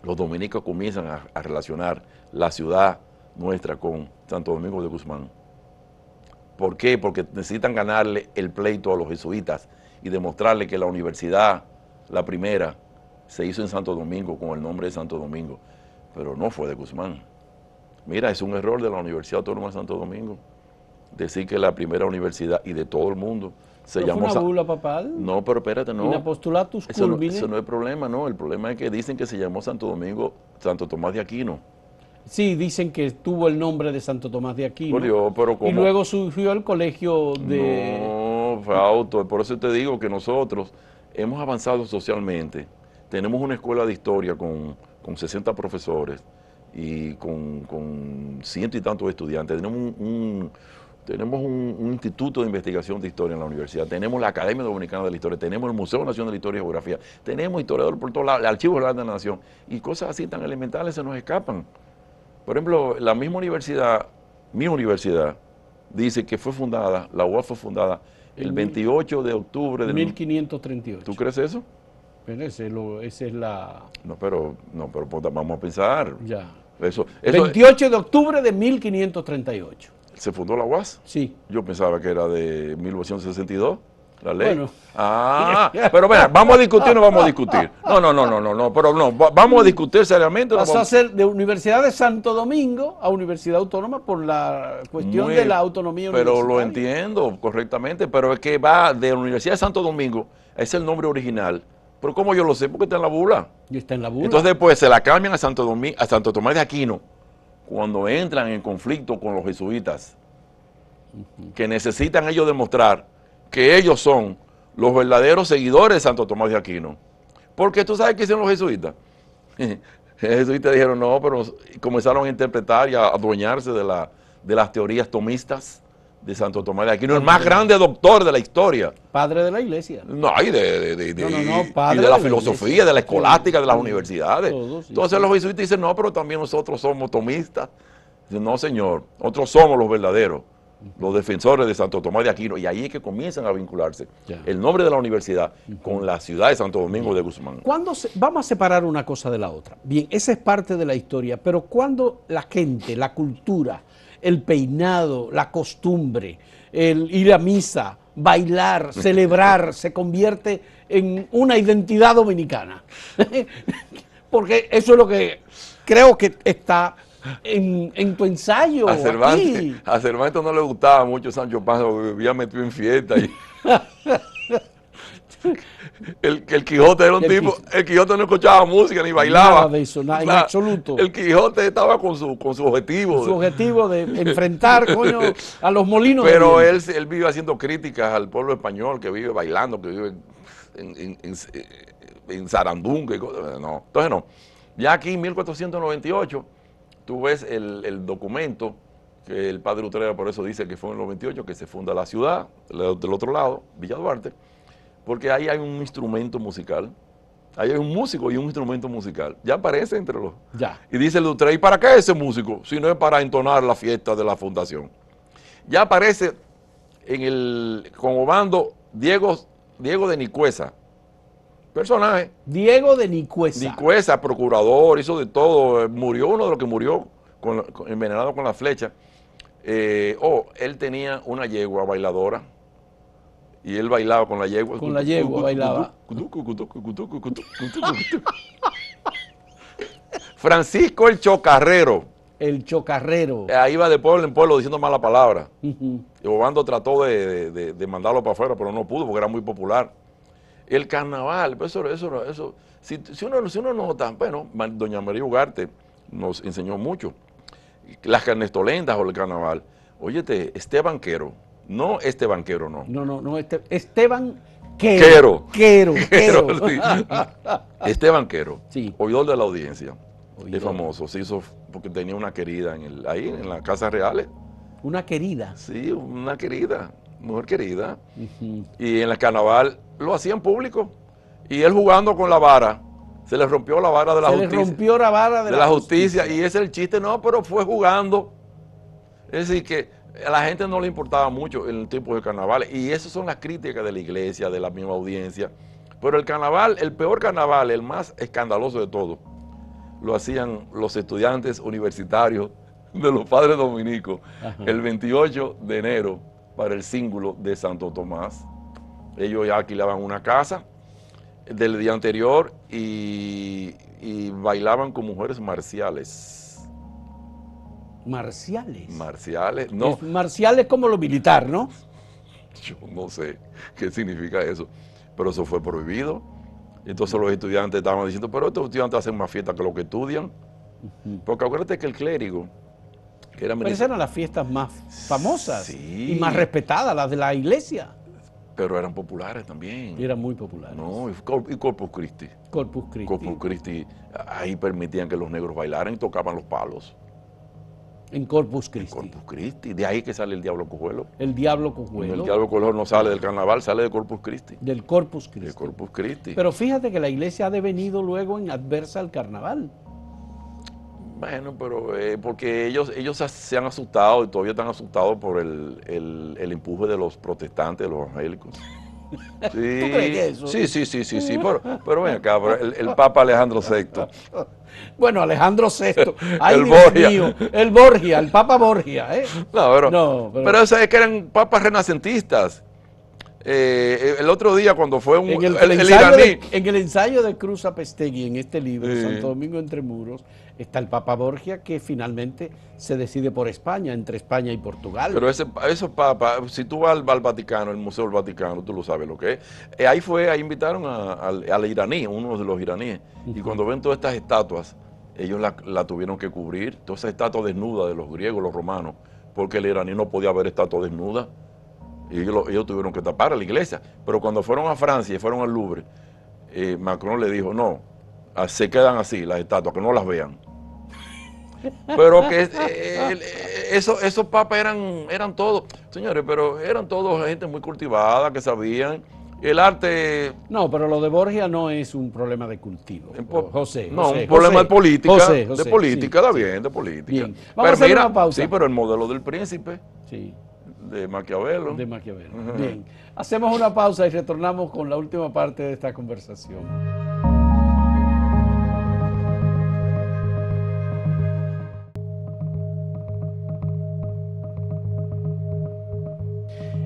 A: los dominicos comienzan a relacionar la ciudad nuestra con Santo Domingo de Guzmán. ¿Por qué? Porque necesitan ganarle el pleito a los jesuitas y demostrarle que la universidad, la primera, se hizo en Santo Domingo con el nombre de Santo Domingo, pero no fue de Guzmán. Mira, es un error de la Universidad Autónoma de Santo Domingo decir que la primera universidad y de todo el mundo se llamó...
B: ¿Fue una bula papal?
A: No, pero espérate, no.
B: ¿In apostolatus culmine?
A: Eso no es el problema, no. El problema es que dicen que se llamó Santo Domingo, Santo Tomás de Aquino.
B: Sí, dicen que tuvo el nombre de Santo Tomás de Aquino.
A: Por Dios, pero ¿cómo?
B: Y luego surgió el colegio de...
A: No, Fausto, por eso te digo que nosotros hemos avanzado socialmente. Tenemos una escuela de historia con 60 profesores y con ciento y tantos estudiantes. Tenemos un instituto de investigación de historia en la universidad, tenemos la Academia Dominicana de la Historia, tenemos el Museo Nacional de Historia y Geografía, tenemos historiadores por todos lados, el Archivo General de la Nación, y cosas así tan elementales se nos escapan. Por ejemplo, la misma universidad, mi universidad, dice que fue fundada, la UAS fue fundada el 28 de octubre de
B: 1538.
A: ¿Tú crees eso?
B: Pero esa es la...
A: No, pero vamos a pensar.
B: Ya.
A: Eso
B: 28 de octubre de 1538.
A: ¿Se fundó la UAS?
B: Sí.
A: Yo pensaba que era de 1962, la ley.
B: Bueno.
A: Pero mira, ¿vamos a discutir o no vamos a discutir? No, pero no, vamos a discutir seriamente.
B: Pasó a ser de Universidad de Santo Domingo a Universidad Autónoma por la cuestión de la autonomía universitaria.
A: Pero lo entiendo correctamente, pero es que va de la Universidad de Santo Domingo, es el nombre original. Pero ¿cómo yo lo sé? Porque está en la bula.
B: Y está en la bula.
A: Entonces después se la cambian a Santo Tomás de Aquino, cuando entran en conflicto con los jesuitas, que necesitan ellos demostrar que ellos son los verdaderos seguidores de Santo Tomás de Aquino. Porque tú sabes qué hicieron los jesuitas. Los jesuitas dijeron no, pero comenzaron a interpretar y a adueñarse de las teorías tomistas de Santo Tomás de Aquino, el más grande doctor de la historia.
B: Padre de la iglesia.
A: No, y de
B: padre
A: la
B: de
A: filosofía, de la escolástica, de las
B: sí,
A: universidades.
B: Todos, sí,
A: entonces los jesuitas dicen, no, pero también nosotros somos tomistas. Dicen, no, señor, nosotros somos los verdaderos, los defensores de Santo Tomás de Aquino. Y ahí es que comienzan a vincularse el nombre de la universidad con la ciudad de Santo Domingo de Guzmán.
B: Vamos a separar una cosa de la otra. Bien, esa es parte de la historia, pero cuando la gente, la cultura, el peinado, la costumbre, el ir a misa, bailar, celebrar, se convierte en una identidad dominicana. Porque eso es lo que creo que está en tu ensayo.
A: A Cervantes no le gustaba mucho Sancho Panza, porque vivía metido en fiesta. El Quijote era un
B: El
A: tipo,
B: Quijote.
A: el Quijote no escuchaba música ni bailaba.
B: Nada de eso, nada, en
A: Nada.
B: absoluto.
A: El Quijote estaba con su objetivo.
B: Su objetivo de enfrentar, coño, a los molinos de
A: Pero
B: viento.
A: él vive haciendo críticas al pueblo español que vive bailando, que vive en Sarandunga y cosas. No, entonces no. Ya aquí en 1498, tú ves el documento que el padre Utrera por eso dice que fue en el 98 que se funda la ciudad, del otro lado, Villa Duarte, porque ahí hay un instrumento musical, ahí hay un músico y un instrumento musical, ya aparece entre los...
B: Ya.
A: Y dice el Utrera, ¿y para qué ese músico? Si no es para entonar la fiesta de la fundación. Ya aparece como bando Diego de Nicuesa, personaje.
B: Diego de Nicuesa.
A: Nicuesa, procurador, hizo de todo, murió uno de los que murió envenenado con la flecha. Él tenía una yegua bailadora y él bailaba con la yegua.
B: Con la yegua bailaba.
A: Francisco el Chocarrero.
B: El chocarrero.
A: Ahí iba de pueblo en pueblo diciendo malas palabras.
B: Ujú.
A: Y Obando trató de mandarlo para afuera, pero no pudo porque era muy popular. El carnaval, pues eso si uno nota, bueno, doña María Ugarte nos enseñó mucho. Las carnestolendas o el carnaval. Óyete, banquero, no banquero, no.
B: No, Esteban Quero.
A: Quero.
B: Quero.
A: Sí. Banquero,
B: Sí.
A: oidor de la audiencia.
B: Oidor.
A: Es famoso, se hizo porque tenía una querida ahí en las casas reales.
B: Una querida.
A: Sí, una querida, mujer querida.
B: Ujú.
A: Y en el carnaval lo hacían público. Y él jugando con la vara, se le rompió la vara de la justicia.
B: Se le rompió la vara
A: de la justicia. Y ese es el chiste, no, pero fue jugando. Es decir, que a la gente no le importaba mucho el tipo de carnavales. Y esas son las críticas de la iglesia, de la misma audiencia. Pero el carnaval, el peor carnaval, el más escandaloso de todos, lo hacían los estudiantes universitarios de los padres dominicos.
B: Ajá.
A: El 28 de enero para el cíngulo de Santo Tomás. Ellos ya alquilaban una casa del día anterior y bailaban con mujeres marciales.
B: Marciales.
A: Marciales, no,
B: Marciales como lo militar, ¿no?
A: yo no sé qué significa eso, pero eso fue prohibido. Entonces los estudiantes estaban diciendo, pero estos estudiantes hacen más fiesta que lo que estudian. Porque acuérdate que el clérigo, que era
B: Pero esas eran las fiestas más famosas
A: Sí.
B: y más respetadas, las de la iglesia.
A: pero eran populares también.
B: Y eran muy populares.
A: No, y Corpus Christi.
B: Corpus Christi.
A: Corpus Christi, ahí permitían que los negros bailaran y tocaban los palos.
B: En Corpus Christi.
A: Corpus Christi, de ahí que sale el Diablo Cojuelo.
B: El Diablo Cojuelo.
A: El Diablo Cojuelo no sale del carnaval, sale de Corpus Christi.
B: Del Corpus
A: De
B: Christi.
A: Corpus Christi.
B: Pero fíjate que la iglesia ha devenido luego en adversa al carnaval.
A: Bueno, pero porque ellos se han asustado y todavía están asustados por el empuje de los protestantes, de los evangélicos. Sí,
B: ¿Tú crees que eso?
A: Sí, pero ven acá, pero el Papa Alejandro VI.
B: Bueno, Alejandro VI. Ay,
A: El
B: Dios
A: Borgia.
B: mío. El Borgia, el Papa Borgia, ¿eh?
A: Pero eso es que eran papas renacentistas. El otro día cuando fue
B: En el
A: el
B: ensayo
A: iraní,
B: en el ensayo de Cruz Apestegui, en este libro,
A: Sí.
B: Santo Domingo entre muros, está el Papa Borgia que finalmente se decide por España, entre España y Portugal.
A: pero esos papas, si tú vas al Vaticano, el Museo del Vaticano, tú lo sabes lo que es. Ahí invitaron al iraní, uno de los iraníes, y cuando ven todas estas estatuas, ellos la tuvieron que cubrir, todas esas estatuas desnudas de los griegos, los romanos, porque el iraní no podía ver estatuas desnudas. Y ellos tuvieron que tapar a la iglesia. Pero cuando fueron a Francia y fueron al Louvre, Macron le dijo, no, se quedan así las estatuas, que no las vean. Pero que esos papas eran todos, señores, pero eran todos gente muy cultivada, que sabían. El arte...
B: No, pero lo de Borgia no es un problema de cultivo. José.
A: No,
B: José,
A: un problema de política.
B: José,
A: de política,
B: sí,
A: está
B: sí.
A: bien, de política.
B: Bien. Vamos a hacer una pausa.
A: Sí, pero el modelo del príncipe,
B: Sí,
A: de Maquiavelo.
B: de Maquiavelo. Bien. Hacemos una pausa y retornamos con la última parte de esta conversación.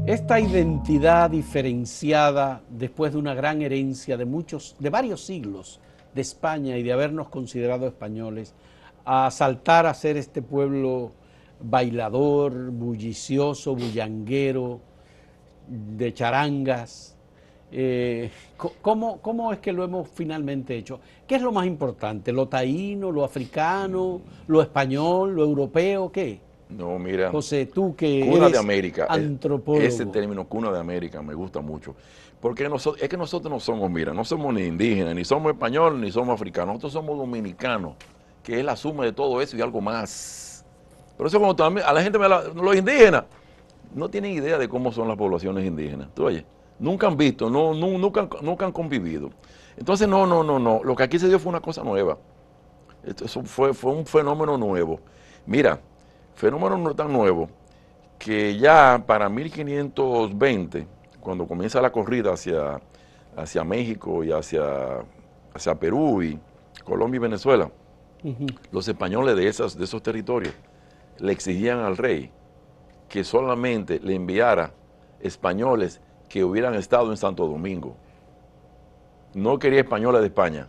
B: Esta identidad diferenciada después de una gran herencia de varios siglos de España y de habernos considerado españoles, a saltar a ser este pueblo bailador, bullicioso, bullanguero, de charangas, ¿Cómo es que lo hemos finalmente hecho? ¿Qué es lo más importante? ¿Lo taíno, lo africano, lo español, lo europeo? ¿Qué?
A: No, mira,
B: José, tú que
A: cuna de
B: eres
A: América, ese
B: antropólogo.
A: término cuna de América me gusta mucho. Porque es que nosotros no somos, mira, no somos ni indígenas, ni somos españoles, ni somos africanos. Nosotros somos dominicanos, que es la suma de todo eso y algo más. Por eso cuando también a la gente los indígenas no tienen idea de cómo son las poblaciones indígenas. ¿Tú oyes? Nunca han visto, nunca han convivido. Entonces, no. Lo que aquí se dio fue una cosa nueva. Eso fue un fenómeno nuevo. Mira, fenómeno no tan nuevo que ya para 1520, cuando comienza la corrida hacia México y hacia Perú y Colombia y Venezuela, los españoles de esos territorios le exigían al rey que solamente le enviara españoles que hubieran estado en Santo Domingo. No quería españoles de España.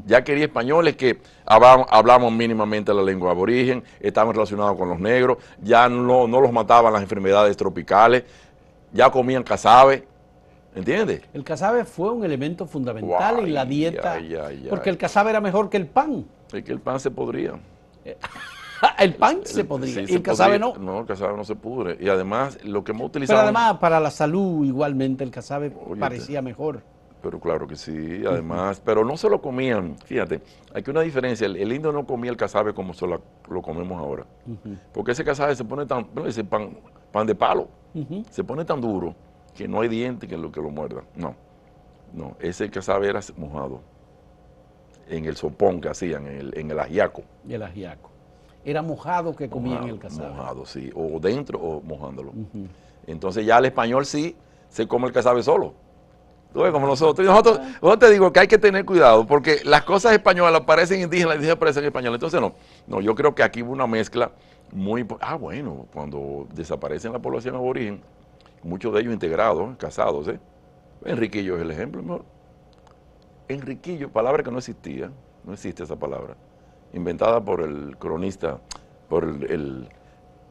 A: Ya quería españoles que hablamos mínimamente la lengua aborigen, estaban relacionados con los negros, ya no los mataban las enfermedades tropicales, ya comían casabe, ¿entiendes?
B: El casabe fue un elemento fundamental en la dieta, porque el casabe era mejor que el pan.
A: Es que el pan se podría.
B: El pan se podría,
A: Sí,
B: y el casabe no.
A: No, el casabe no se pudre. Y además, lo que hemos
B: Pero
A: utilizado...
B: además, para la salud, igualmente, el casabe
A: Oye,
B: parecía mejor.
A: Pero claro que sí, además, pero no se lo comían, fíjate, hay que una diferencia, el indio no comía el casabe como lo comemos ahora, porque ese casabe se pone ese pan de palo, se pone tan duro que no hay diente que lo muerda, no, ese casabe era mojado, en el sopón que hacían, en el ajiaco.
B: Y el ajiaco. Era mojado que comían el casabe.
A: Mojado, sí, o dentro o mojándolo. Entonces ya el español sí se come el casabe solo. Tú ves, como nosotros. Yo te digo que hay que tener cuidado, porque las cosas españolas parecen indígenas, las indígenas parecen españolas. Entonces no, yo creo que aquí hubo una mezcla muy... bueno, cuando desaparecen la población aborigen, muchos de ellos integrados, casados, ¿eh? Enriquillo es el ejemplo, mejor. Enriquillo, palabra que no existía, no existe esa palabra, inventada por el cronista, por el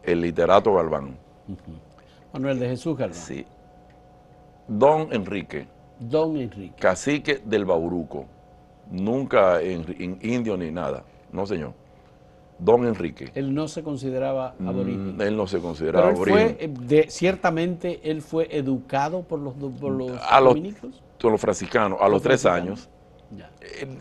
A: literato Galván.
B: Manuel de Jesús Galván.
A: Sí. Don Enrique.
B: Don Enrique.
A: Cacique del Bauruco, nunca en indio ni nada, no señor. Don Enrique.
B: Él no se consideraba aborigen.
A: Él no se consideraba
B: Pero
A: aborigen.
B: Ciertamente él fue educado por los dominicos.
A: Por los franciscanos, a los 3 años.
B: Ya.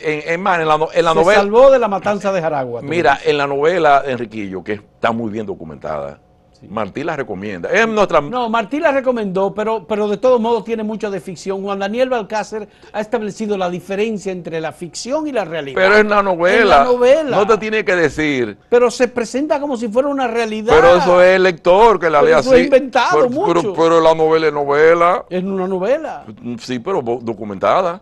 A: En la
B: Se
A: novela...
B: salvó de la matanza de Jaragua.
A: Mira, en la novela de Enriquillo, que está muy bien documentada, sí. Martí la recomienda. Es nuestra...
B: No, Martí la recomendó, pero de todos modos tiene mucho de ficción. Juan Daniel Balcácer ha establecido la diferencia entre la ficción y la realidad.
A: Pero es una novela.
B: En la novela.
A: No te tiene que decir.
B: Pero se presenta como si fuera una realidad.
A: Pero eso es el lector que la lee así.
B: Eso es inventado mucho.
A: Pero la novela es novela.
B: Es una novela.
A: Sí, pero documentada.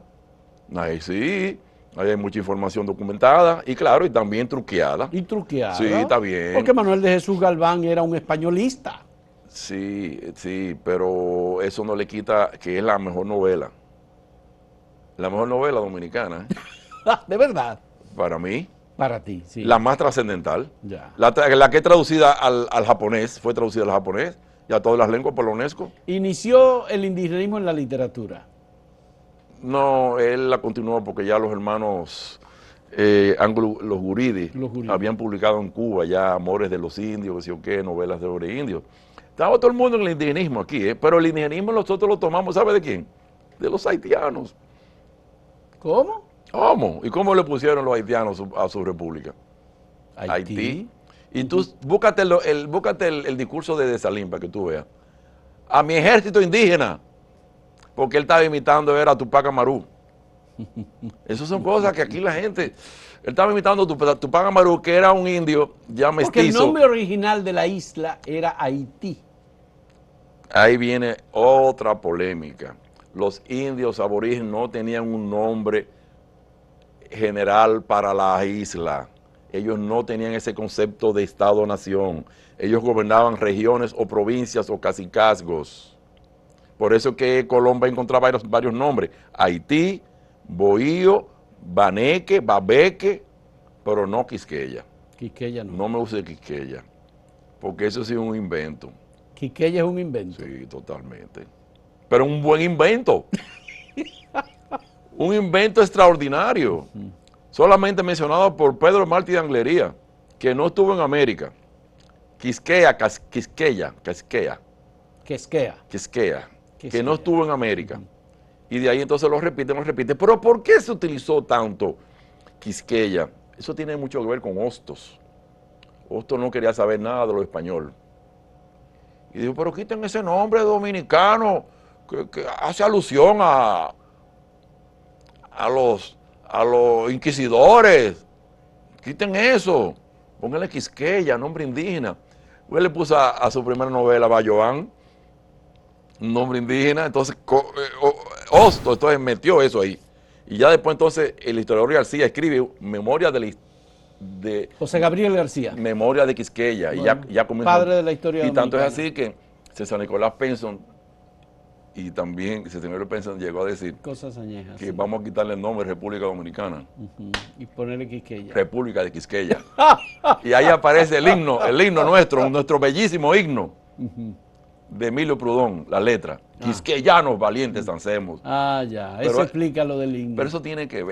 A: Ahí sí. Ahí hay mucha información documentada y claro, y también truqueada.
B: Y truqueada.
A: Sí, está bien.
B: Porque Manuel de Jesús Galván era un españolista.
A: Sí, pero eso no le quita que es la mejor novela. La mejor novela dominicana.
B: ¿De verdad?
A: Para mí.
B: Para ti, sí.
A: La más trascendental.
B: Ya.
A: La que es traducida al japonés, fue traducida al japonés y a todas las lenguas por la UNESCO.
B: Inició el indigenismo en la literatura.
A: No, él la continuó porque ya los hermanos los Guridi habían publicado en Cuba ya Amores de los Indios, que sé yo qué, novelas sobre indios. Estaba todo el mundo en el indigenismo aquí, pero el indigenismo nosotros lo tomamos, ¿sabe de quién? De los haitianos.
B: ¿Cómo?
A: ¿Cómo? ¿Y cómo le pusieron los haitianos a su república? Haití. Y tú búscate el discurso de Desalín para que tú veas. A mi ejército indígena. Porque él estaba imitando era a Tupac Amaru. Esas son cosas que aquí la gente... Él estaba imitando a Tupac Amaru, que era un indio ya mestizo.
B: Porque el nombre original de la isla era Haití.
A: Ahí viene otra polémica. Los indios aborígenes no tenían un nombre general para la isla. Ellos no tenían ese concepto de Estado-nación. Ellos gobernaban regiones o provincias o cacicazgos. Por eso que Colón va a encontrar varios nombres. Haití, Bohío, Baneque, Babeque, pero no Quisqueya.
B: Quisqueya no.
A: No me use Quisqueya, porque eso sí es un invento.
B: Quisqueya es un invento.
A: Sí, totalmente. Pero un buen invento. Un invento extraordinario, solamente mencionado por Pedro Martí de Anglería, que no estuvo en América. Quisqueya, que no estuvo en América. Y de ahí entonces lo repite. Pero ¿por qué se utilizó tanto Quisqueya? Eso tiene mucho que ver con Hostos. Hostos no quería saber nada de lo español. Y dijo, pero quiten ese nombre dominicano que hace alusión a los inquisidores. Quiten eso. Pónganle Quisqueya, nombre indígena. Él le puso a su primera novela Bayoán, un nombre indígena, entonces Hostos entonces metió eso ahí. Y ya después entonces el historiador García escribe Memoria de
B: José Gabriel García.
A: Memoria de Quisqueya.
B: Bueno,
A: y ya comienza.
B: padre de la historia
A: Y tanto es
B: dominicana.
A: así que César Nicolás Penson, y también César Nicolás Penson llegó a decir
B: Cosas añejas.
A: que
B: Sí.
A: vamos a quitarle el nombre República Dominicana.
B: Y ponerle Quisqueya.
A: República de Quisqueya. Y ahí aparece el himno nuestro bellísimo himno de Emilio Prudón, la letra. Quisqueyanos valientes dancemos.
B: Ah, ya,
A: Pero
B: eso explica lo del himno.
A: Pero eso tiene que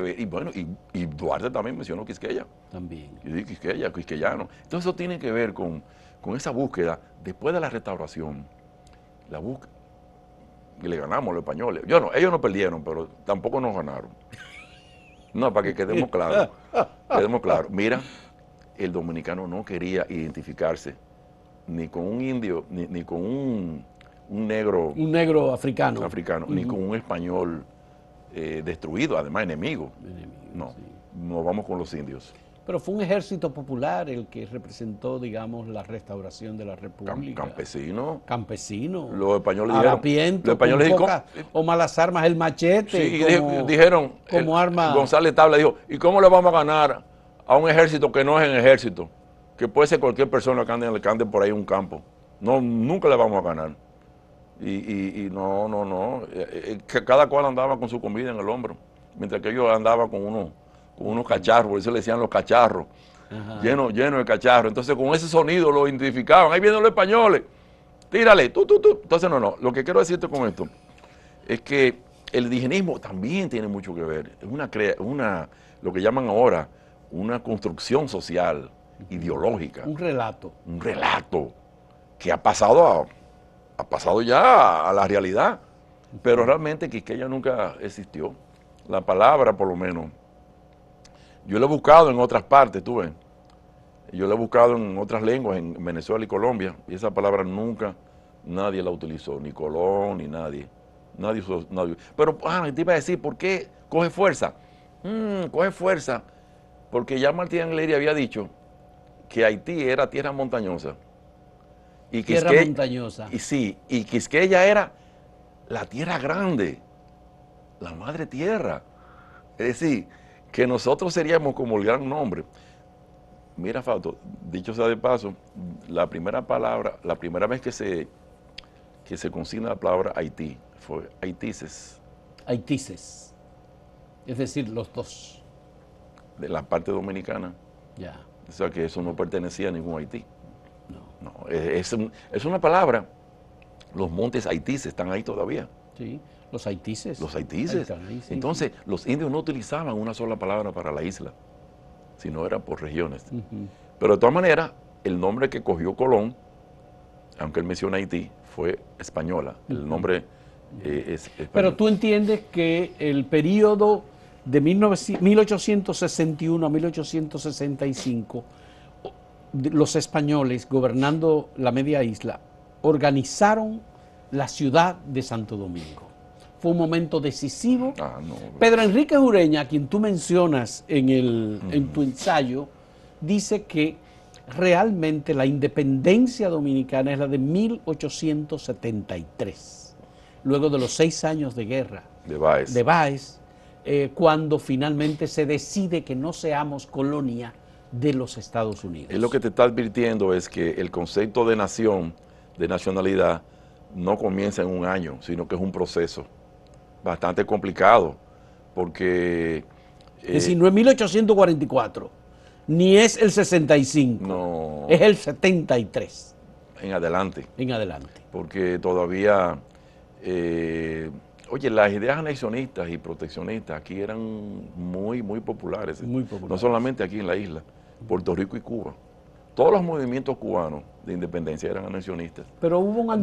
A: ver. Y bueno, y Duarte también mencionó Quisqueya.
B: También.
A: Y dije Quisqueya, quisqueyano. Entonces eso tiene que ver con esa búsqueda. Después de la restauración, la búsqueda, y le ganamos a los españoles. Ellos no perdieron, pero tampoco nos ganaron. No, para que quedemos claros. Mira, el dominicano no quería identificarse ni con un indio, ni con un negro.
B: Un negro africano.
A: Ni con un español destruido, además enemigo. No,
B: sí.
A: nos vamos con los indios.
B: Pero fue un ejército popular el que representó, digamos, la restauración de la República.
A: Campesino.
B: Los
A: Los españoles
B: harapientos,
A: dijeron.
B: con pocas o malas armas, el machete.
A: Sí,
B: como,
A: dijeron.
B: Como arma.
A: González Tabla dijo: ¿y cómo le vamos a ganar a un ejército que no es en ejército? Que puede ser cualquier persona que ande por ahí en un campo. No, nunca le vamos a ganar. Y no. Que cada cual andaba con su comida en el hombro, mientras que ellos andaban con unos cacharros, por eso le decían los cacharros, lleno de cacharros. Entonces con ese sonido lo identificaban. Ahí vienen los españoles, tírale, tú. Entonces no. Lo que quiero decirte con esto es que el indigenismo también tiene mucho que ver. Es lo que llaman ahora una construcción social, ideológica.
B: Un relato.
A: Un relato que ha pasado ya a la realidad. Pero realmente Quisqueya nunca existió. La palabra, por lo menos. Yo lo he buscado en otras partes, tú ves. Yo lo he buscado en otras lenguas, en Venezuela y Colombia, y esa palabra nunca nadie la utilizó, ni Colón, ni nadie. Nadie. Pero, te iba a decir, ¿por qué coge fuerza? Coge fuerza porque ya Martí Angleri había dicho que Haití era tierra montañosa. Y
B: tierra montañosa.
A: Y Quisqueya era la tierra grande, la madre tierra. Es decir, que nosotros seríamos como el gran nombre. Mira, Fausto, dicho sea de paso, la primera vez que se consigna la palabra Haití fue Haitises.
B: Haitises. Es decir, los dos.
A: De la parte dominicana.
B: Ya.
A: O sea que eso no pertenecía a ningún Haití.
B: No.
A: Es una palabra. Los montes Haitises están ahí todavía.
B: Sí, los Haitises.
A: Los Haitises.
B: Ahí, sí,
A: Entonces, los indios no utilizaban una sola palabra para la isla, sino era por regiones. Pero de todas maneras, el nombre que cogió Colón, aunque él menciona Haití, fue española. El nombre es español.
B: Pero tú entiendes que el periodo de 1861 a 1865, los españoles gobernando la media isla organizaron la ciudad de Santo Domingo. Fue un momento decisivo. Pedro Enrique Ureña, a quien tú mencionas en tu ensayo, dice que realmente la independencia dominicana es la de 1873, luego de los 6 años de guerra de Báez, cuando finalmente se decide que no seamos colonia de los Estados Unidos.
A: Es lo que te está advirtiendo es que el concepto de nación, de nacionalidad, no comienza en un año, sino que es un proceso bastante complicado, porque...
B: es decir, no es 1844, ni es el 65,
A: no,
B: es el 73.
A: En adelante.
B: En adelante.
A: Porque todavía Oye, las ideas anexionistas y proteccionistas aquí eran muy, muy populares.
B: Muy populares.
A: No solamente aquí en la isla, Puerto Rico y Cuba. Todos los movimientos cubanos de independencia eran anexionistas.
B: Pero hubo un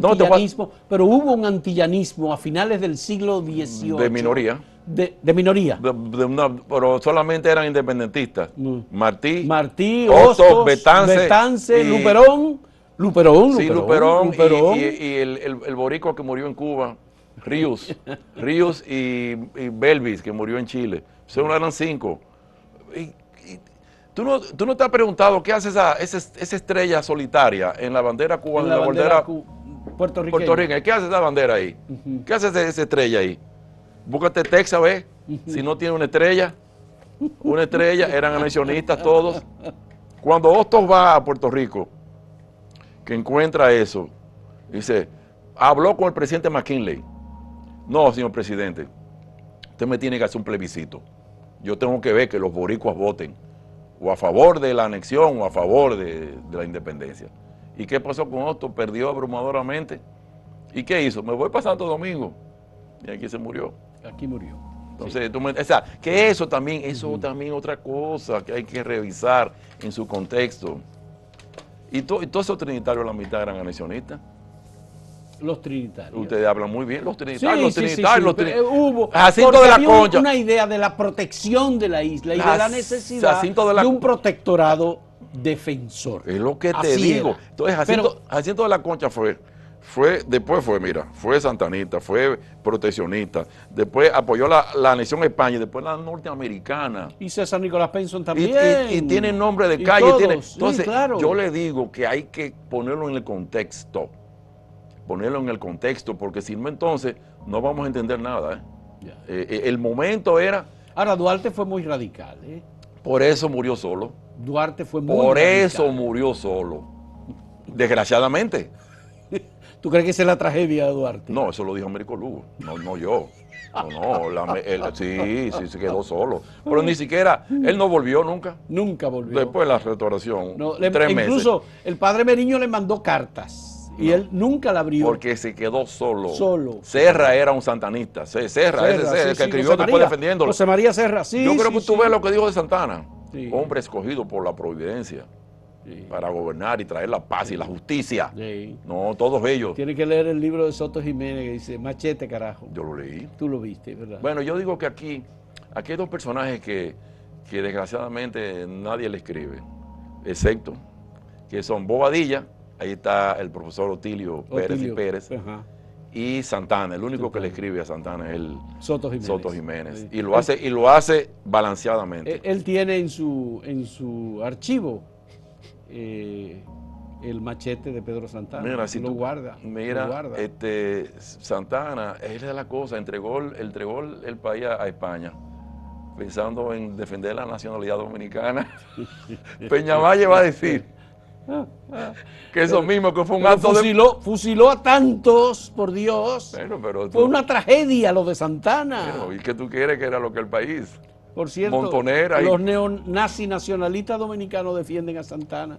A: No,
B: antillanismo a finales del siglo XVIII.
A: De minoría.
B: De minoría.
A: Pero solamente eran independentistas. Martí,
B: Hostos,
A: Betance,
B: Luperón.
A: Sí, Luperón. Y el boricua que murió en Cuba, Ríos y Belvis, que murió en Chile. Esos eran 5. ¿Tú no te has preguntado qué hace esa estrella solitaria en la bandera cubana, en la bandera puertorriqueña? ¿Qué hace esa bandera ahí? ¿Qué hace esa estrella ahí? Búscate Texas, ¿ves? Si no tiene una estrella, eran anexionistas todos. Cuando Hostos va a Puerto Rico, que encuentra eso, dice, habló con el presidente McKinley. No, señor presidente, usted me tiene que hacer un plebiscito. Yo tengo que ver que los boricuas voten o a favor de la anexión o a favor de la independencia. ¿Y qué pasó con Hostos? Perdió abrumadoramente. ¿Y qué hizo? Me voy para Santo Domingo. Y aquí se murió.
B: Aquí murió.
A: Entonces, que eso también otra cosa que hay que revisar en su contexto. Y todos esos trinitarios, la mitad eran anexionistas.
B: Los trinitarios.
A: Ustedes hablan muy bien, los trinitarios,
B: Sí, hubo,
A: Jacinto de la Concha.
B: Una idea de la protección de la isla y de la necesidad de un protectorado defensor.
A: Es lo que te digo.
B: Era.
A: Entonces, Jacinto de la Concha después fue santanista, fue proteccionista, después apoyó la anexión a España y después la norteamericana.
B: Y César Nicolás Penson también.
A: Y tiene nombre de calle. Entonces,
B: claro.
A: yo le digo que hay que ponerlo en el contexto. Porque si no, entonces no vamos a entender nada. El momento era...
B: Ahora, Duarte fue muy radical.
A: Por eso murió solo.
B: Duarte fue muy radical.
A: Eso murió solo. Desgraciadamente.
B: ¿Tú crees que esa es la tragedia de Duarte?
A: No, eso lo dijo Américo Lugo, no yo. Sí, se quedó solo. Pero ni siquiera, él no volvió nunca.
B: Nunca volvió.
A: Después de la restauración, 3 meses.
B: Incluso el padre Meriño le mandó cartas y él nunca la abrió.
A: Porque se quedó solo. Serra era un santanista. Serra, que escribió después defendiéndolo.
B: José María Serra, sí.
A: Yo creo que tú ves lo que dijo de Santana. Sí. Hombre escogido por la providencia. Sí. Para gobernar y traer la paz y la justicia. Sí. No, todos ellos.
B: Tiene que leer el libro de Soto Jiménez que dice, machete carajo.
A: Yo lo leí.
B: Tú lo viste, ¿verdad?
A: Bueno, yo digo que aquí hay 2 personajes que desgraciadamente nadie le escribe, excepto que son Bobadilla, ahí está el profesor Otilio Pérez, y Santana. El único que le escribe a Santana es el Soto Jiménez. Sí. Y lo hace balanceadamente.
B: Él tiene en su archivo el machete de Pedro Santana.
A: Mira, si
B: lo guarda.
A: Santana, es de la cosa, entregó el país a España, pensando en defender la nacionalidad dominicana. Peñavalle va a decir que eso mismo, que fue un acto
B: fusiló a tantos, por Dios. Fue una tragedia lo de Santana.
A: ¿Y qué tú quieres que era lo que el país?
B: Por cierto, los neonazis nacionalistas dominicanos defienden a Santana.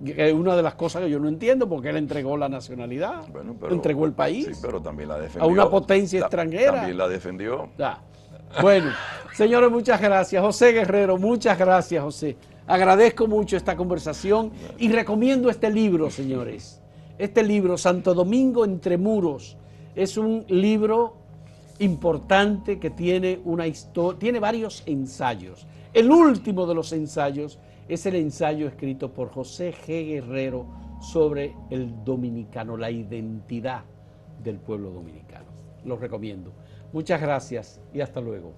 B: Es una de las cosas que yo no entiendo, porque él entregó la nacionalidad, entregó el país.
A: Sí, pero también la defendió.
B: A una potencia extranjera.
A: También la defendió.
B: Bueno, señores, muchas gracias. José Guerrero, muchas gracias, José. Agradezco mucho esta conversación y recomiendo este libro, señores. Este libro, Santo Domingo entre muros, es un libro importante que tiene una historia, tiene varios ensayos. El último de los ensayos es el ensayo escrito por José G. Guerrero sobre el dominicano, la identidad del pueblo dominicano. Lo recomiendo. Muchas gracias y hasta luego.